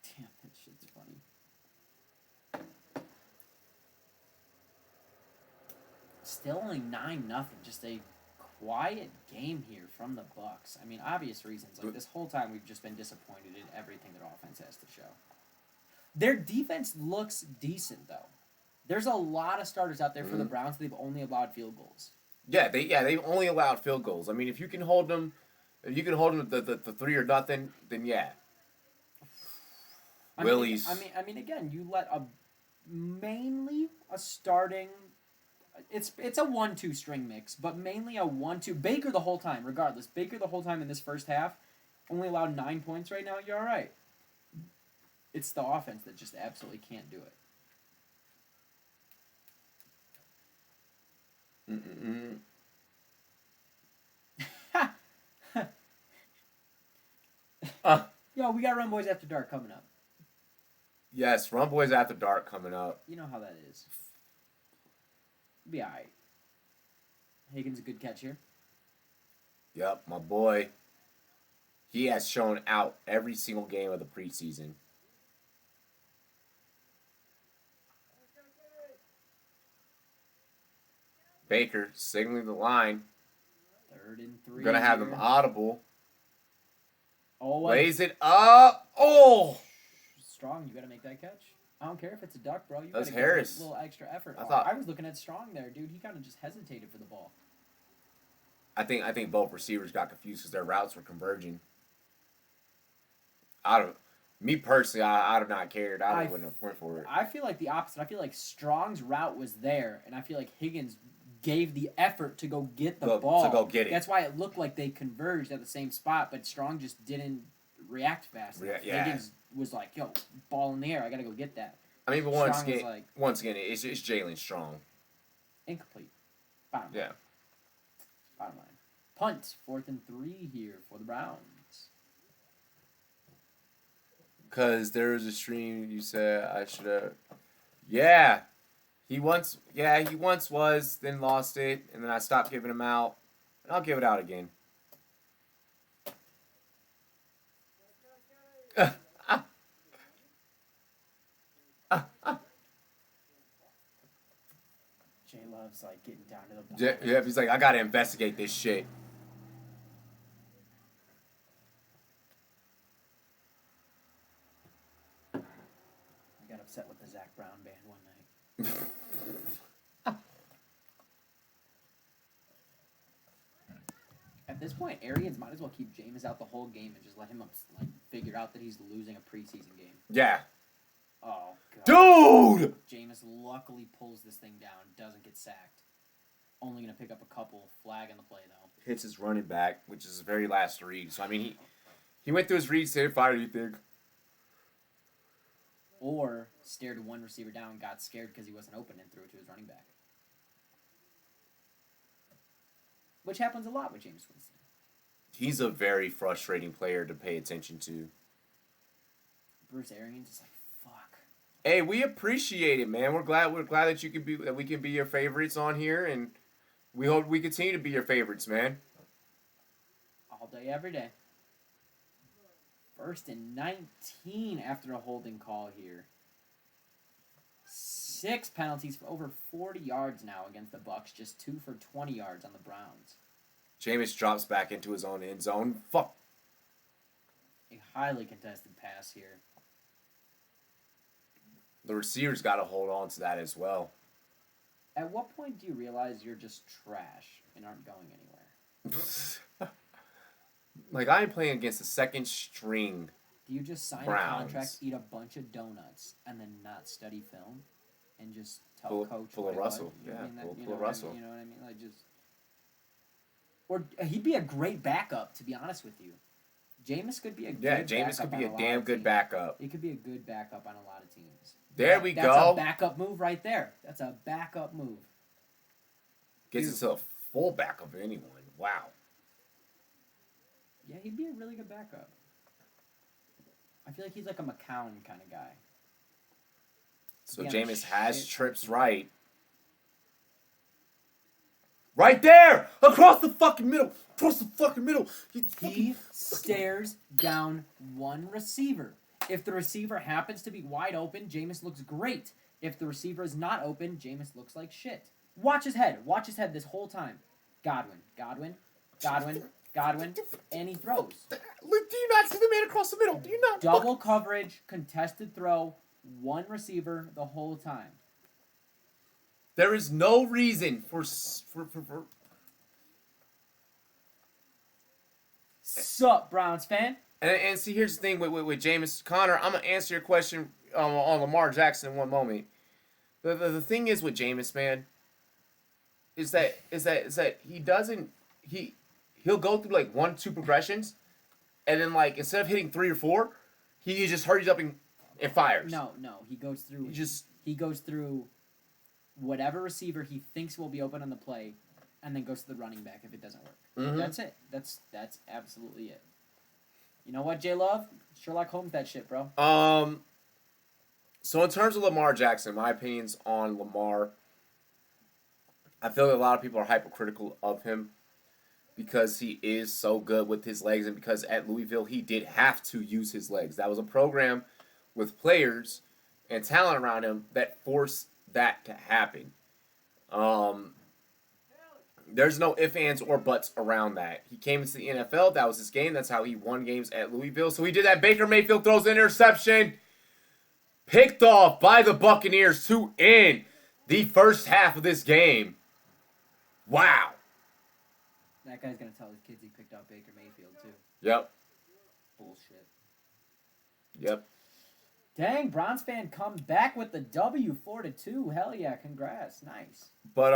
Damn, that shit's funny. Still only 9-0. Just a quiet game here from the Bucs. I mean, obvious reasons. Like this whole time, we've just been disappointed in everything that offense has to show. Their defense looks decent though. There's a lot of starters out there for the Browns. They've only allowed field goals. They've only allowed field goals. I mean, if you can hold them, the 3 or nothing, then yeah. Willie's. I mean, again, you let mainly a starting. It's a 1-2 string mix, but mainly a 1-2. Baker the whole time, regardless. Baker the whole time in this first half, only allowed 9 points right now. You're all right. It's the offense that just absolutely can't do it. Yo, we got Run Boys After Dark coming up. Yes, Run Boys After Dark coming up. You know how that is. Be alright. Higgins a good catch here. Yep, my boy. He has shown out every single game of the preseason. Baker signaling the line. 3rd and 3. Gonna have him audible. Oh, lays it up. Oh, Strong, you gotta make that catch. I don't care if it's a duck, bro. You That's gotta Harris. give a little extra effort. I I was looking at Strong there, dude. He kind of just hesitated for the ball. I think both receivers got confused because their routes were converging. I don't. Me personally, I'd have not cared. I wouldn't have went for it. I feel like the opposite. I feel like Strong's route was there, and I feel like Higgins gave the effort to go get the ball. To go get it. That's why it looked like they converged at the same spot, but Strong just didn't react fast enough. Higgins was like, yo, ball in the air. I got to go get that. I mean, but once again, it's Jalen Strong. Incomplete. Bottom line. Yeah. Bottom line. Punt, 4th and 3 here for the Browns. Because there was a stream you said I should have. Yeah. He once was, then lost it, and then I stopped giving him out. And I'll give it out again. J-Love's like getting down to the ball. Yeah, he's like, I gotta investigate this shit. I got upset with the Zach Brown band one night. At this point, Arians might as well keep Jameis out the whole game and just let him figure out that he's losing a preseason game. Yeah. Oh, God. Dude! Jameis luckily pulls this thing down, doesn't get sacked. Only going to pick up a couple, flag in the play, though. Hits his running back, which is his very last read. So, I mean, he went through his read, said, fire, you think? Or stared one receiver down, got scared because he wasn't open, and threw it to his running back. Which happens a lot with Jameis Winston. He's a very frustrating player to pay attention to. Bruce Arians is like, fuck. Hey, we appreciate it, man. We're glad that we can be your favorites on here, and we hope we continue to be your favorites, man. All day, every day. 1st and 19 after a holding call here. 6 penalties for over 40 yards now against the Bucs. Just 2 for 20 yards on the Browns. Jameis drops back into his own end zone. Fuck. A highly contested pass here. The receivers got to hold on to that as well. At what point do you realize you're just trash and aren't going anywhere? Like, I ain't playing against the second string. Do you just sign Browns. a contract, eat a bunch of donuts, and then not study film? And just tell coach... Pull a like, Russell. you know Yeah, what I mean? pull a Russell. You know what I mean? Like, just... Or he'd be a great backup, to be honest with you. Jameis could be a good backup. Yeah, Jameis could be a lot damn of good teams. backup. He could be a good backup on a lot of teams. There we That's go. a backup move right there. That's a backup move. Gets himself a full backup of anyone. Wow. Yeah, he'd be a really good backup. I feel like he's like a McCown kind of guy. So Yeah, Jameis has shit. trips right. Right there! Across the fucking middle! Across the fucking middle! He stares down one receiver. If the receiver happens to be wide open, Jameis looks great. If the receiver is not open, Jameis looks like shit. Watch his head. Watch his head this whole time. Godwin. And he throws. Look, do you not see the man across the middle? Do you not? Double coverage, contested throw, one receiver the whole time. There is no reason for Sup, Browns fan? And see, here's the thing with Jameis. Connor, I'm going to answer your question on Lamar Jackson in one moment. The thing is with Jameis, man, is that he doesn't, he'll go through like 1-2 progressions, and then like instead of hitting 3 or 4, he just hurries up and fires. No, he goes through whatever receiver he thinks will be open on the play, and then goes to the running back if it doesn't work. Mm-hmm. That's it. That's absolutely it. You know what, J Love? Sherlock Holmes that shit, bro. So in terms of Lamar Jackson, my opinions on Lamar, I feel like a lot of people are hypercritical of him because he is so good with his legs, and because at Louisville he did have to use his legs. That was a program with players and talent around him that forced that to happen. There's no ifs, ands, or buts around that. He came into the NFL. That was his game. That's how he won games at Louisville. So he did that. Baker Mayfield throws an interception. Picked off by the Buccaneers to end the first half of this game. Wow. That guy's gonna tell his kids he picked out Baker Mayfield too. Yep. Bullshit. Yep. Dang, Browns fan come back with the W 4-2. Hell yeah, congrats. Nice. But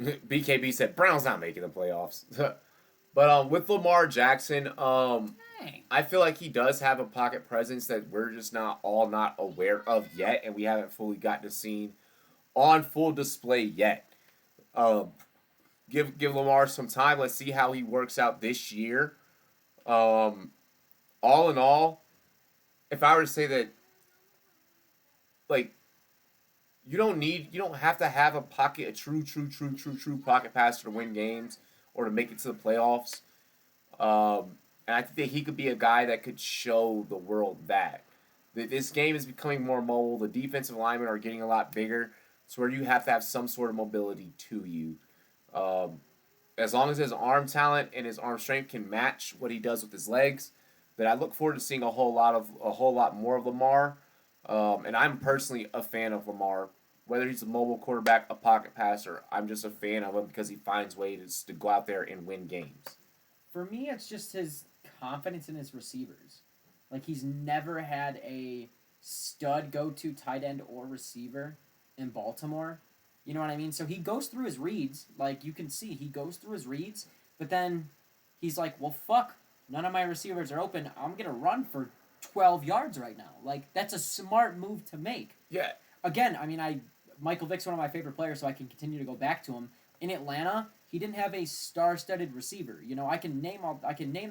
BKB said Browns not making the playoffs. But with Lamar Jackson, Dang. I feel like he does have a pocket presence that we're just not aware of yet, and we haven't fully gotten to see on full display yet. Give Lamar some time. Let's see how he works out this year. All in all, if I were to say that, like, you don't have to have a true pocket passer to win games or to make it to the playoffs. And I think that he could be a guy that could show the world that this game is becoming more mobile. The defensive linemen are getting a lot bigger, so where you have to have some sort of mobility to you. As long as his arm talent and his arm strength can match what he does with his legs, then I look forward to seeing a whole lot more of Lamar. And I'm personally a fan of Lamar. Whether he's a mobile quarterback, a pocket passer, I'm just a fan of him because he finds ways to go out there and win games. For me, it's just his confidence in his receivers. Like, he's never had a stud go-to tight end or receiver in Baltimore. You know what I mean? So he goes through his reads. Like, you can see, he goes through his reads. But then he's like, well, fuck. None of my receivers are open. I'm going to run for 12 yards right now. Like, that's a smart move to make. Yeah. Again, I mean, Michael Vick's one of my favorite players, so I can continue to go back to him. In Atlanta, he didn't have a star-studded receiver. You know, I can name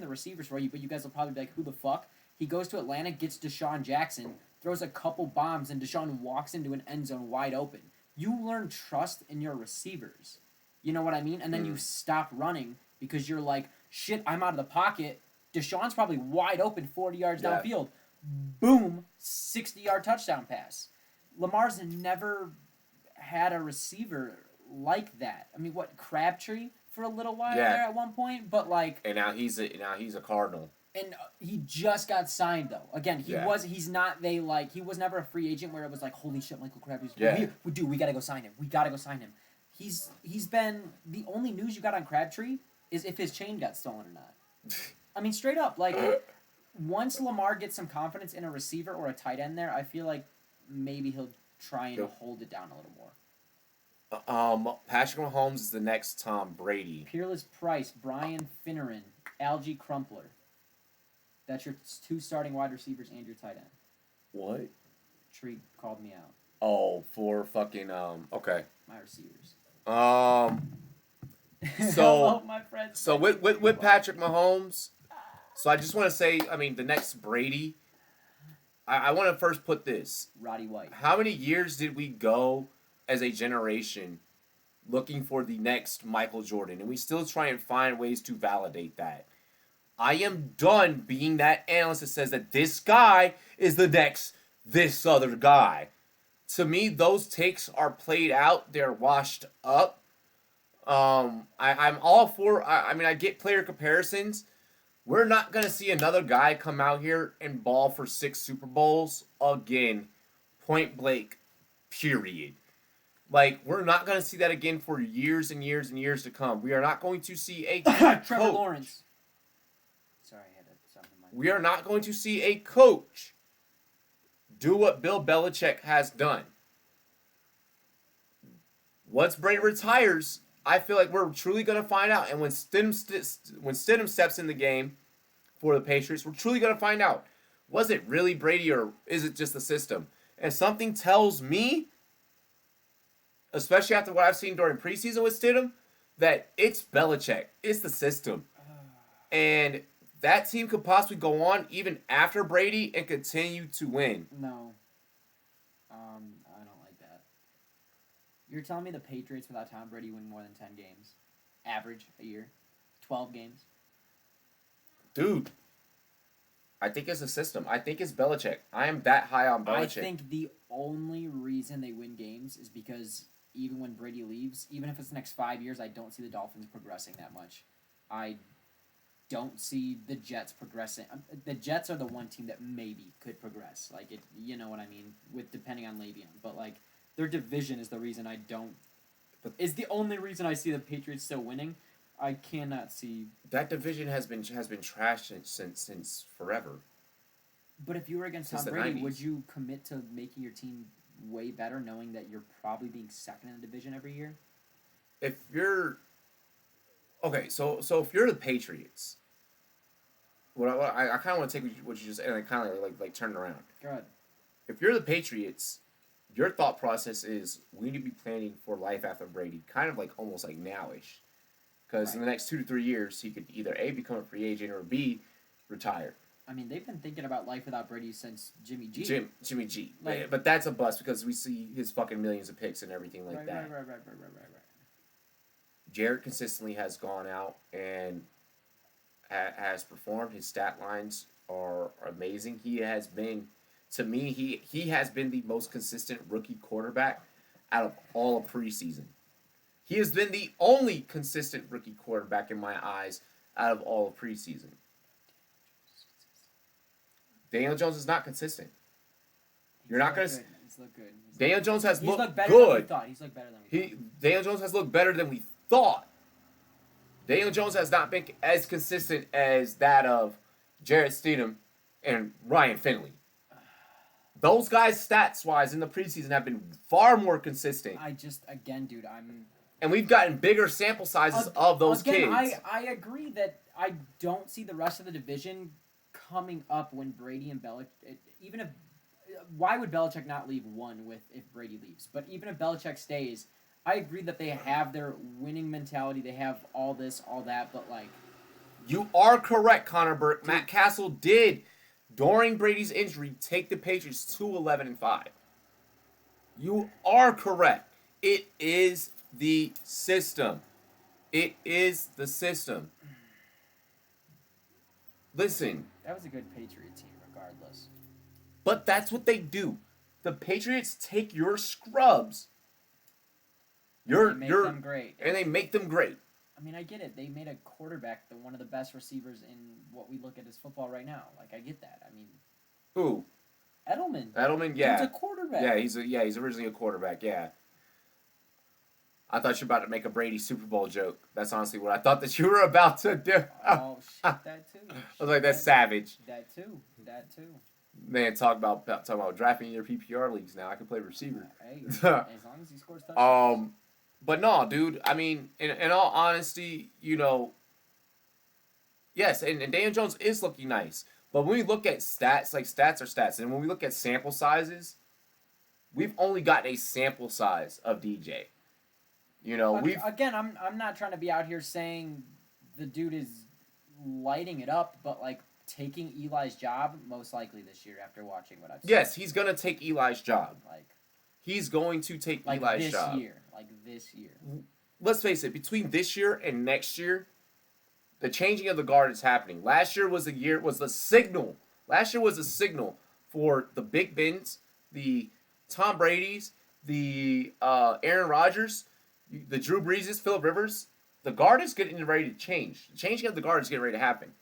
the receivers for you, but you guys will probably be like, who the fuck? He goes to Atlanta, gets Deshaun Jackson, throws a couple bombs, and Deshaun walks into an end zone wide open. You learn trust in your receivers. You know what I mean? And then you stop running because you're like, shit, I'm out of the pocket. Deshaun's probably wide open 40 yards downfield. Boom, 60-yard touchdown pass. Lamar's never had a receiver like that. I mean, what, Crabtree for a little while there at one point, but like, and now he's a Cardinal. And he just got signed though. Again, he was never a free agent where it was like, holy shit, Michael Crabtree's we gotta go sign him. He's been, the only news you got on Crabtree is if his chain got stolen or not. I mean, straight up, like, once Lamar gets some confidence in a receiver or a tight end there, I feel like maybe he'll try and hold it down a little more. Patrick Mahomes is the next Tom Brady. Peerless Price, Brian Finneran, Algie Crumpler. That's your two starting wide receivers and your tight end. What? Tree called me out. Oh, for fucking okay. My receivers. So my friends. So with Patrick Mahomes, so I just want to say, I mean, the next Brady. I want to first put this. Roddy White. How many years did we go as a generation looking for the next Michael Jordan? And we still try and find ways to validate that. I am done being that analyst that says that this guy is the next this other guy. To me, those takes are played out. They're washed up. I'm all for, I mean, I get player comparisons. We're not going to see another guy come out here and ball for 6 Super Bowls again. Point blank. Period. Like, we're not going to see that again for years and years and years to come. We are not going to see a Trevor Lawrence. Sorry, I had something in my We are not going to see a coach do what Bill Belichick has done. Once Brady retires, I feel like we're truly going to find out. And when Stidham steps in the game for the Patriots, we're truly going to find out. Was it really Brady or is it just the system? And something tells me, especially after what I've seen during preseason with Stidham, that it's Belichick. It's the system. And that team could possibly go on even after Brady and continue to win. No. I don't like that. You're telling me the Patriots without Tom Brady win more than 10 games? Average a year? 12 games? Dude, I think it's a system. I think it's Belichick. I am that high on Belichick. I think the only reason they win games is because even when Brady leaves, even if it's the next 5 years, I don't see the Dolphins progressing that much. I don't see the Jets progressing. The Jets are the one team that maybe could progress. Like, it, you know what I mean, with depending on Le'Veon. But, like, their division is the reason I don't is the only reason I see the Patriots still winning. I cannot see. That division has been trashed since forever. But if you were against Since Tom the Brady, 90s. would you commit to making your team way better, knowing that you're probably being second in the division every year? If you're okay, so if you're the Patriots, I kind of want to take what you just and I kind of like turn it around. Go ahead. If you're the Patriots, your thought process is we need to be planning for life after Brady, kind of like almost like nowish, because in the next 2 to 3 years he could either A, become a free agent, or B, retire. I mean, they've been thinking about life without Brady since Jimmy G. Jimmy G. Like- But that's a bust because we see his fucking millions of picks and everything like that. Right. Jared consistently has gone out and has performed. His stat lines are amazing. He has been, to me, he has been the most consistent rookie quarterback out of all of preseason. He has been the only consistent rookie quarterback in my eyes out of all of preseason. Daniel Jones is not consistent. You're not gonna. He's looked good. Daniel Jones has He's looked looked better than we good. thought. He's looked better than we thought. Daniel Jones has looked better than we thought. Daniel Jones has not been as consistent as that of Jarrett Stidham and Ryan Finley. Those guys, stats-wise, in the preseason have been far more consistent. Again, dude, And we've gotten bigger sample sizes of those kids. I agree that I don't see the rest of the division coming up when Brady and Belichick, even if, why would Belichick not leave one if Brady leaves? But even if Belichick stays, I agree that they have their winning mentality. They have all this, all that, but like... You are correct, Connor Burke. Matt Castle did, during Brady's injury, take the Patriots to 11-5. You are correct. It is the system. It is the system. Listen. That was a good Patriot team, regardless. But that's what they do. The Patriots take your scrubs. They make them great. And they make them great. I mean, I get it. They made a quarterback one of the best receivers in what we look at as football right now. Like, I get that. I mean... Who? Edelman. Edelman, yeah. He's a quarterback. Yeah, he's originally a quarterback, yeah. I thought you were about to make a Brady Super Bowl joke. That's honestly what I thought that you were about to do. Oh, shit, that too. I was like, that's savage. That too. Man, talk about drafting your PPR leagues now. I can play receiver. Hey, as long as he scores touchdowns. But no, dude. I mean, in all honesty, yes, and Daniel Jones is looking nice. But when we look at stats, like stats are stats, and when we look at sample sizes, we've only got a sample size of DJ. I'm not trying to be out here saying the dude is lighting it up, but like taking Eli's job most likely this year after watching what I've seen. Yes, he's gonna take Eli's job. Like he's going to take like Eli's this job. year. Like this year. Let's face it, between this year and next year, the changing of the guard is happening. Last year was the signal. Last year was a signal for the Big Bens, the Tom Brady's, the Aaron Rodgers, the Drew Breeses, Phillip Rivers. The guard is getting ready to change. The changing of the guard is getting ready to happen.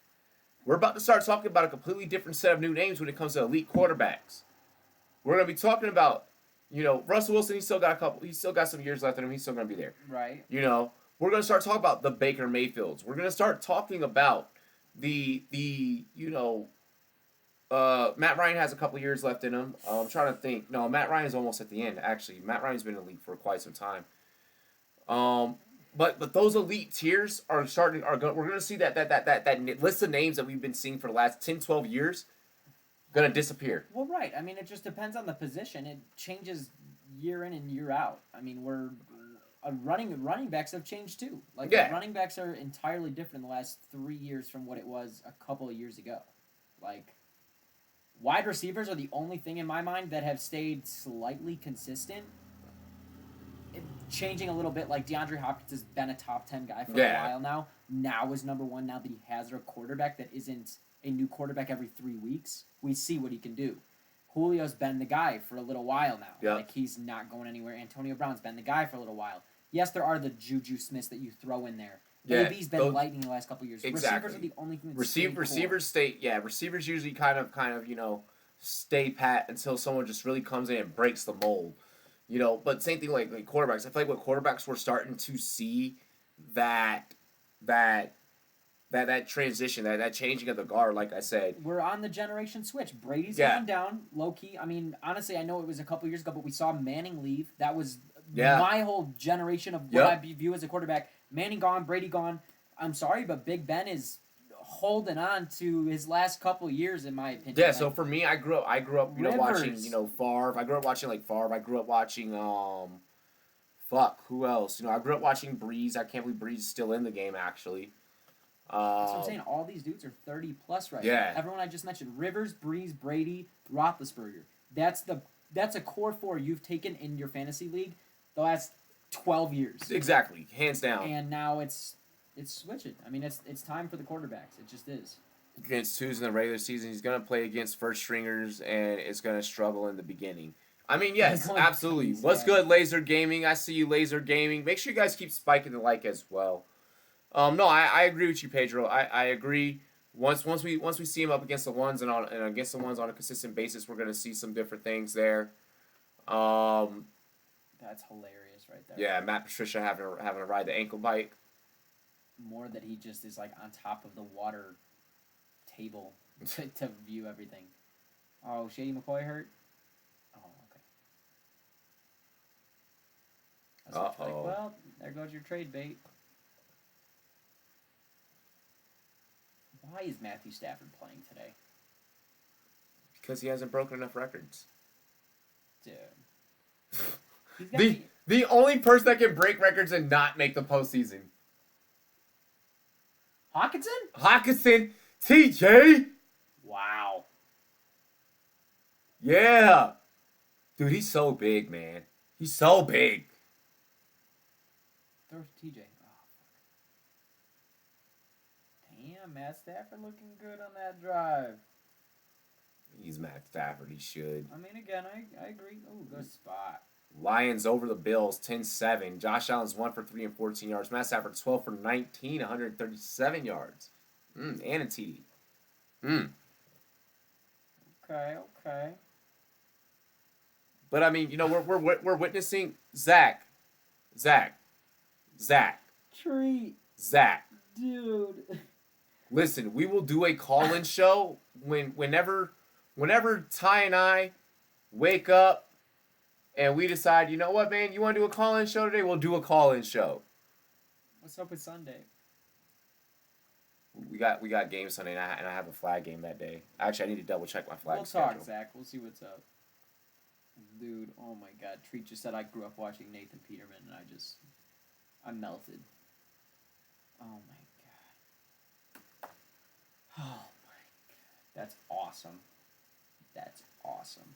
We're about to start talking about a completely different set of new names when it comes to elite quarterbacks. We're going to be talking about, Russell Wilson. He's still got some years left in him. He's still going to be there. Right. We're going to start talking about the Baker Mayfields. We're going to start talking about Matt Ryan has a couple years left in him. I'm trying to think. No, Matt Ryan's almost at the end, actually. Matt Ryan's been in the league for quite some time. But those elite tiers we're going to see that list of names that we've been seeing for the last 10, 12 years going to disappear. Well, right. I mean, it just depends on the position. It changes year in and year out. I mean, running backs have changed too. Like, running backs are entirely different in the last 3 years from what it was a couple of years ago. Like, wide receivers are the only thing in my mind that have stayed slightly consistent. Changing a little bit, like DeAndre Hopkins has been a top 10 guy for a while now. Now is number one. Now that he has a quarterback that isn't a new quarterback every 3 weeks, we see what he can do. Julio's been the guy for a little while now. Yep. Like, he's not going anywhere. Antonio Brown's been the guy for a little while. Yes, there are the Juju Smiths that you throw in there. Yeah, AB's been lightning the last couple of years. Exactly. Receivers are the only thing that's Receivers usually kind of stay pat until someone just really comes in and breaks the mold. But same thing like quarterbacks. I feel like with quarterbacks, we're starting to see that that that transition, that changing of the guard. Like I said, We're on the generation switch. Brady's Yeah. gone down, low key. I mean, honestly, I know it was a couple years ago, but we saw Manning leave. That was Yeah. my whole generation of what Yep. I view as a quarterback. Manning gone, Brady gone. I'm sorry, but Big Ben is holding on to his last couple years, in my opinion. yeah. Like, So for me, I grew up, watching, Rivers. Favre. I grew up watching like Favre. I grew up watching fuck, who else? I grew up watching Breeze. I can't believe Breeze is still in the game actually. That's what I'm saying. All these dudes are 30 plus right Yeah. now. Everyone I just mentioned: Rivers, Breeze, Brady, Roethlisberger. That's a core four you've taken in your fantasy league the last 12 years. Exactly, hands down. And now it's switching. I mean, it's time for the quarterbacks. It just is. Against twos in the regular season, he's gonna play against first stringers, and it's gonna struggle in the beginning. I mean, yes, Like, absolutely. please, What's man. good, Laser Gaming? I see you, Laser Gaming. Make sure you guys keep spiking the like as well. No, I agree with you, Pedro. I agree. Once we see him up against the ones and against the ones on a consistent basis, we're gonna see some different things there. That's hilarious right there. Yeah, Matt Patricia having to ride the ankle bite. More that he just is like on top of the water table to view everything. Oh, Shady McCoy hurt? Oh, okay. I was like, Uh-oh. well, there goes your trade bait. Why is Matthew Stafford playing today? Because he hasn't broken enough records. Dude. He's got The only person that can break records and not make the postseason. Hawkinson? Hawkinson, TJ. Wow. Yeah. Dude, he's so big, man. He's so big. Throw to TJ. Oh, fuck. Damn, Matt Stafford looking good on that drive. He's Matt Stafford. He should. I mean, again, I agree. Ooh, good spot. Lions over the Bills, 10-7. Josh Allen's 1 for 3 and 14 yards. Matt Stafford, 12 for 19, 137 yards. And a TD. Okay. But I mean, we're witnessing Zach. Treat. Dude. Listen, we will do a call-in show whenever Ty and I wake up and we decide, you know what, man, you want to do a call-in show today? We'll do a call-in show. What's up with Sunday? We got games Sunday, and I have a flag game that day. Actually, I need to double check my flag We'll schedule. talk, Zach. We'll see what's up. Dude, oh my god. Treat just said I grew up watching Nathan Peterman, and I melted. Oh my god. Oh my god. That's awesome. That's awesome.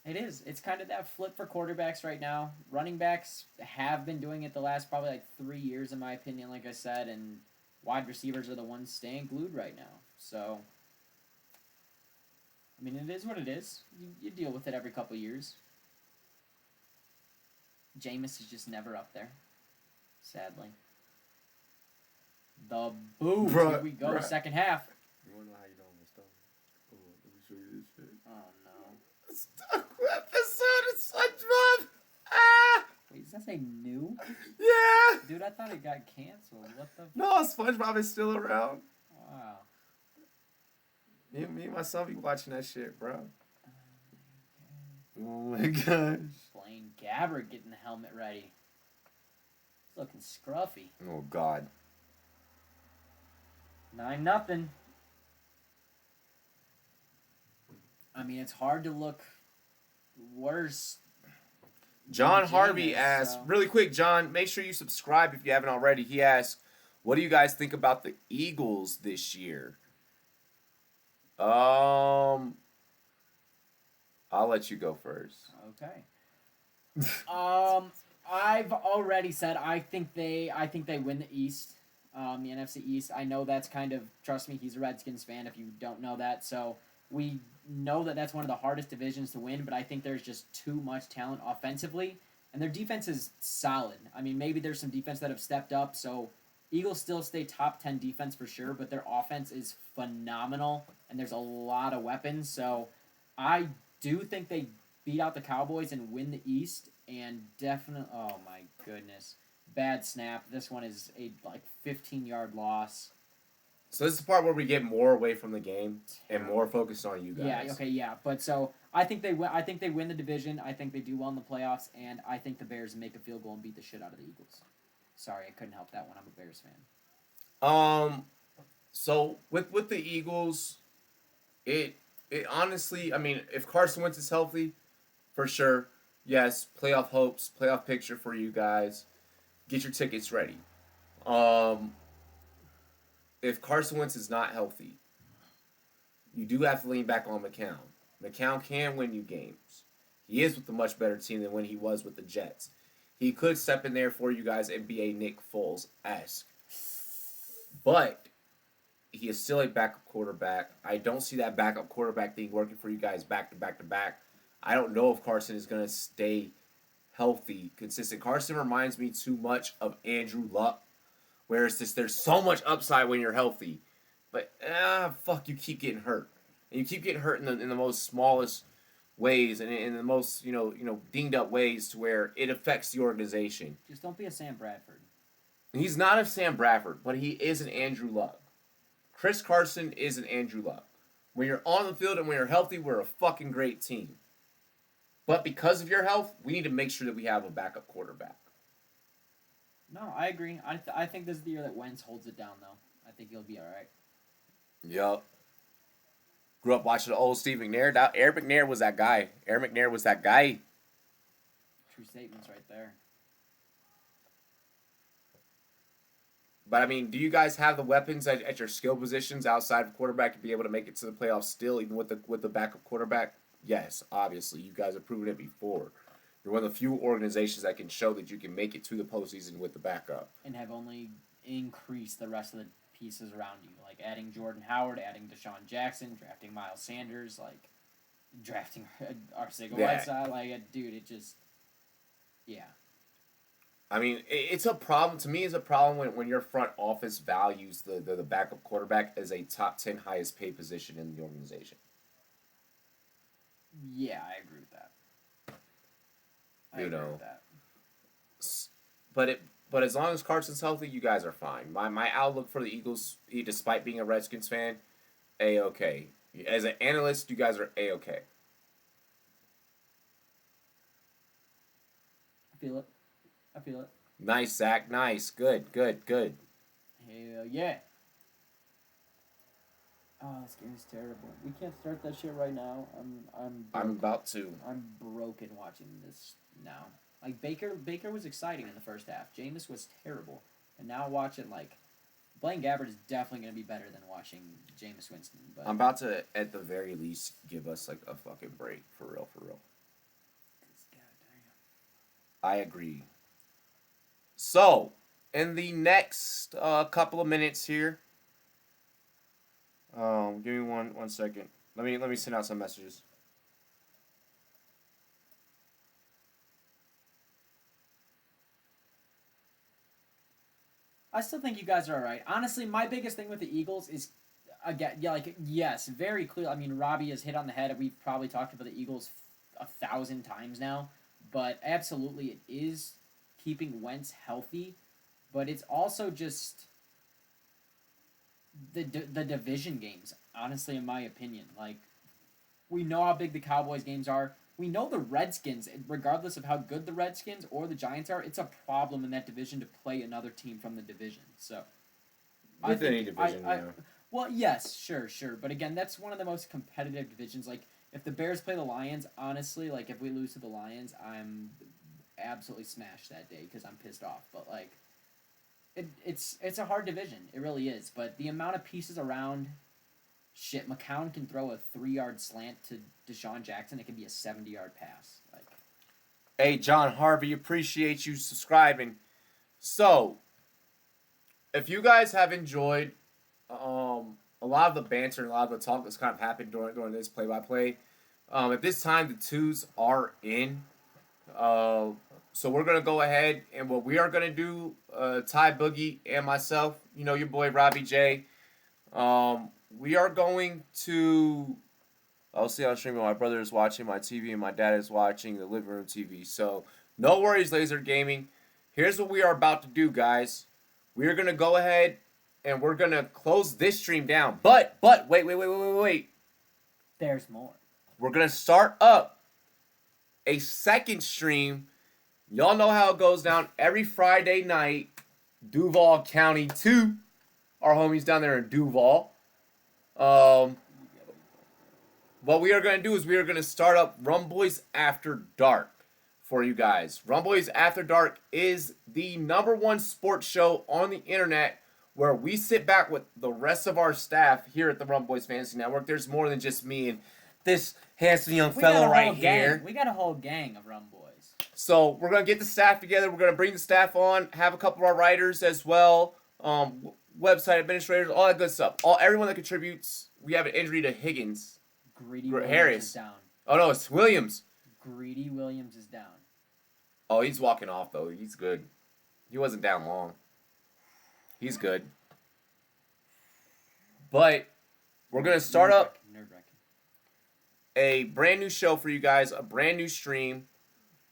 It is. It's kind of that flip for quarterbacks right now. Running backs have been doing it the last probably like 3 years, in my opinion, like I said, and wide receivers are the ones staying glued right now. So, I mean, it is what it is. You deal with it every couple years. Jameis is just never up there, sadly. The boom. Bruh, Here we go, bruh. second half. You want to know how you know I'm a star? Oh, let me show you this shit. Oh, no. Episode of SpongeBob. Ah, Wait, does that say new? yeah. Dude, I thought it got canceled. What the? No, SpongeBob is still around. Wow. Me and myself be watching that shit, bro. Oh my gosh. Blaine Gabbert getting the helmet ready. He's looking scruffy. Oh God. 9-0. I mean, it's hard to look worse. John than Harvey Jameis, asks, so- really quick, John, make sure you subscribe if you haven't already. He asks, what do you guys think about the Eagles this year? I'll let you go first. Okay. I've already said I think they win the East, the NFC East. I know that's kind of, trust me, he's a Redskins fan. If you don't know that, so we know that that's one of the hardest divisions to win. But I think there's just too much talent offensively, and their defense is solid. I mean, maybe there's some defense that have stepped up. So Eagles still stay top 10 defense for sure, but their offense is phenomenal, and there's a lot of weapons. So I do think they beat out the Cowboys and win the East, and definitely. Oh my goodness, bad snap. This one is a 15-yard loss. So this is the part where we get more away from the game and Terrible. more focused on you guys. Yeah. Okay. Yeah. But so I think they win. I think they win the division. I think they do well in the playoffs, and I think the Bears make a field goal and beat the shit out of the Eagles. Sorry, I couldn't help that one. I'm a Bears fan. So with the Eagles, it honestly, I mean, if Carson Wentz is healthy, for sure, yes, playoff hopes, playoff picture for you guys. Get your tickets ready. Um, if Carson Wentz is not healthy, you do have to lean back on McCown. McCown can win you games. He is with a much better team than when he was with the Jets. He could step in there for you guys and be a Nick Foles-esque. But he is still a backup quarterback. I don't see that backup quarterback thing working for you guys back to back to back. I don't know if Carson is going to stay healthy, consistent. Carson reminds me too much of Andrew Luck, where it's just there's so much upside when you're healthy, but you keep getting hurt, and you keep getting hurt in the most smallest ways and in the most dinged up ways to where it affects the organization. Just don't be a Sam Bradford. He's not a Sam Bradford, but he is an Andrew Luck. Chris Carson is an Andrew Luck. When you're on the field and when you're healthy, we're a fucking great team. But because of your health, we need to make sure that we have a backup quarterback. No, I agree. I think this is the year that Wentz holds it down, though. I think he'll be all right. Yup. Grew up watching the old Steve McNair. Eric McNair was that guy. Eric McNair was that guy. True statements right there. But, I mean, do you guys have the weapons at your skill positions outside of quarterback to be able to make it to the playoffs still, even with the backup quarterback? Yes, obviously. You guys have proven it before. You're one of the few organizations that can show that you can make it to the postseason with the backup. And have only increased the rest of the pieces around you. Like adding Jordan Howard, adding Deshaun Jackson, drafting Miles Sanders, drafting Arcega Whiteside. Dude, it just... Yeah. I mean, it's a problem. To me, it's a problem when your front office values the backup quarterback as a top 10 highest paid position in the organization. Yeah, I agree with that. But as long as Carson's healthy, you guys are fine. My outlook for the Eagles, despite being a Redskins fan, A-okay. As an analyst, you guys are A-okay. I feel it. Nice, Zach. Nice. Good. Hell yeah. Oh, this game is terrible. We can't start that shit right now. I'm about to. I'm broken watching this now. Baker was exciting in the first half. Jameis was terrible. And now watching, Blaine Gabbert is definitely going to be better than watching Jameis Winston. But I'm about to, at the very least, give us, a fucking break. For real. I agree. So, in the next couple of minutes here, give me one second. Let me send out some messages. I still think you guys are all right. Honestly, my biggest thing with the Eagles is, again, yes, very clear. I mean, Robbie has hit on the head. We've probably talked about the Eagles 1,000 times now. But absolutely, it is keeping Wentz healthy. But it's also just the division games, honestly, in my opinion. We know how big the Cowboys games are. We know the Redskins, regardless of how good the Redskins or the Giants are, it's a problem in that division to play another team from the division. So, With any division, yeah. Well, yes, sure. But again, that's one of the most competitive divisions. If the Bears play the Lions, honestly, if we lose to the Lions, I'm absolutely smashed that day because I'm pissed off. But, it's a hard division. It really is. But the amount of pieces around... Shit, McCown can throw a 3-yard slant to Deshaun Jackson. It can be a 70-yard pass. Hey, John Harvey, appreciate you subscribing. So, if you guys have enjoyed a lot of the banter and a lot of the talk that's kind of happened during this play-by-play, at this time, the twos are in. So we're going to go ahead, and what we are going to do, Ty Boogie and myself, your boy Robbie J, we are going to I'll see on streaming. My brother is watching my TV and my dad is watching the living room TV. So no worries, Laser Gaming. Here's what we are about to do, guys. We are gonna go ahead and we're gonna close this stream down. But wait. There's more. We're gonna start up a second stream. Y'all know how it goes down every Friday night. Duval County 2. Our homies down there in Duval. What we are going to do is we are going to start up Rum Boys After Dark for you guys. Rum Boys After Dark is the #1 sports show on the internet where we sit back with the rest of our staff here at the Rum Boys Fantasy Network. There's more than just me and this handsome young fellow right here. We got a whole gang of Rum Boys. So we're going to get the staff together. We're going to bring the staff on, have a couple of our writers as well, website administrators, all that good stuff. Everyone that contributes. We have an injury to Higgins. Greedy Williams Harris is down. Oh, no, it's Williams. Greedy Williams is down. Oh, he's walking off, though. He's good. He wasn't down long. He's good. But we're going to start up a brand new show for you guys, a brand new stream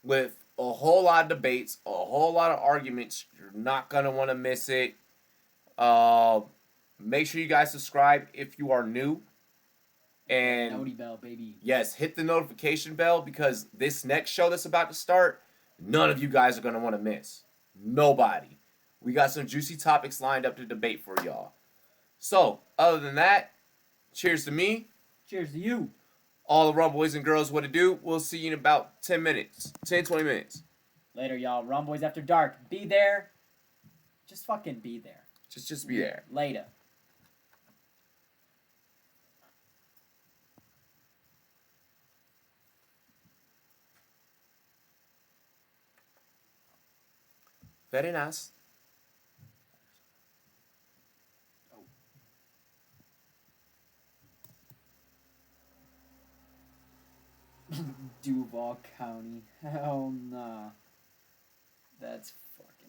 with a whole lot of debates, a whole lot of arguments. You're not going to want to miss it. Make sure you guys subscribe if you are new. And Noti bell, baby. Yes, hit the notification bell because this next show that's about to start, none of you guys are going to want to miss. Nobody. We got some juicy topics lined up to debate for y'all. So, other than that, cheers to me. Cheers to you. All the Rum Boys and girls, what to do. We'll see you in about 10 minutes. 10, 20 minutes. Later, y'all. Rum Boys After Dark. Be there. Just fucking be there. Just be there. Later. Very nice. Duval County. Hell nah. That's fucked.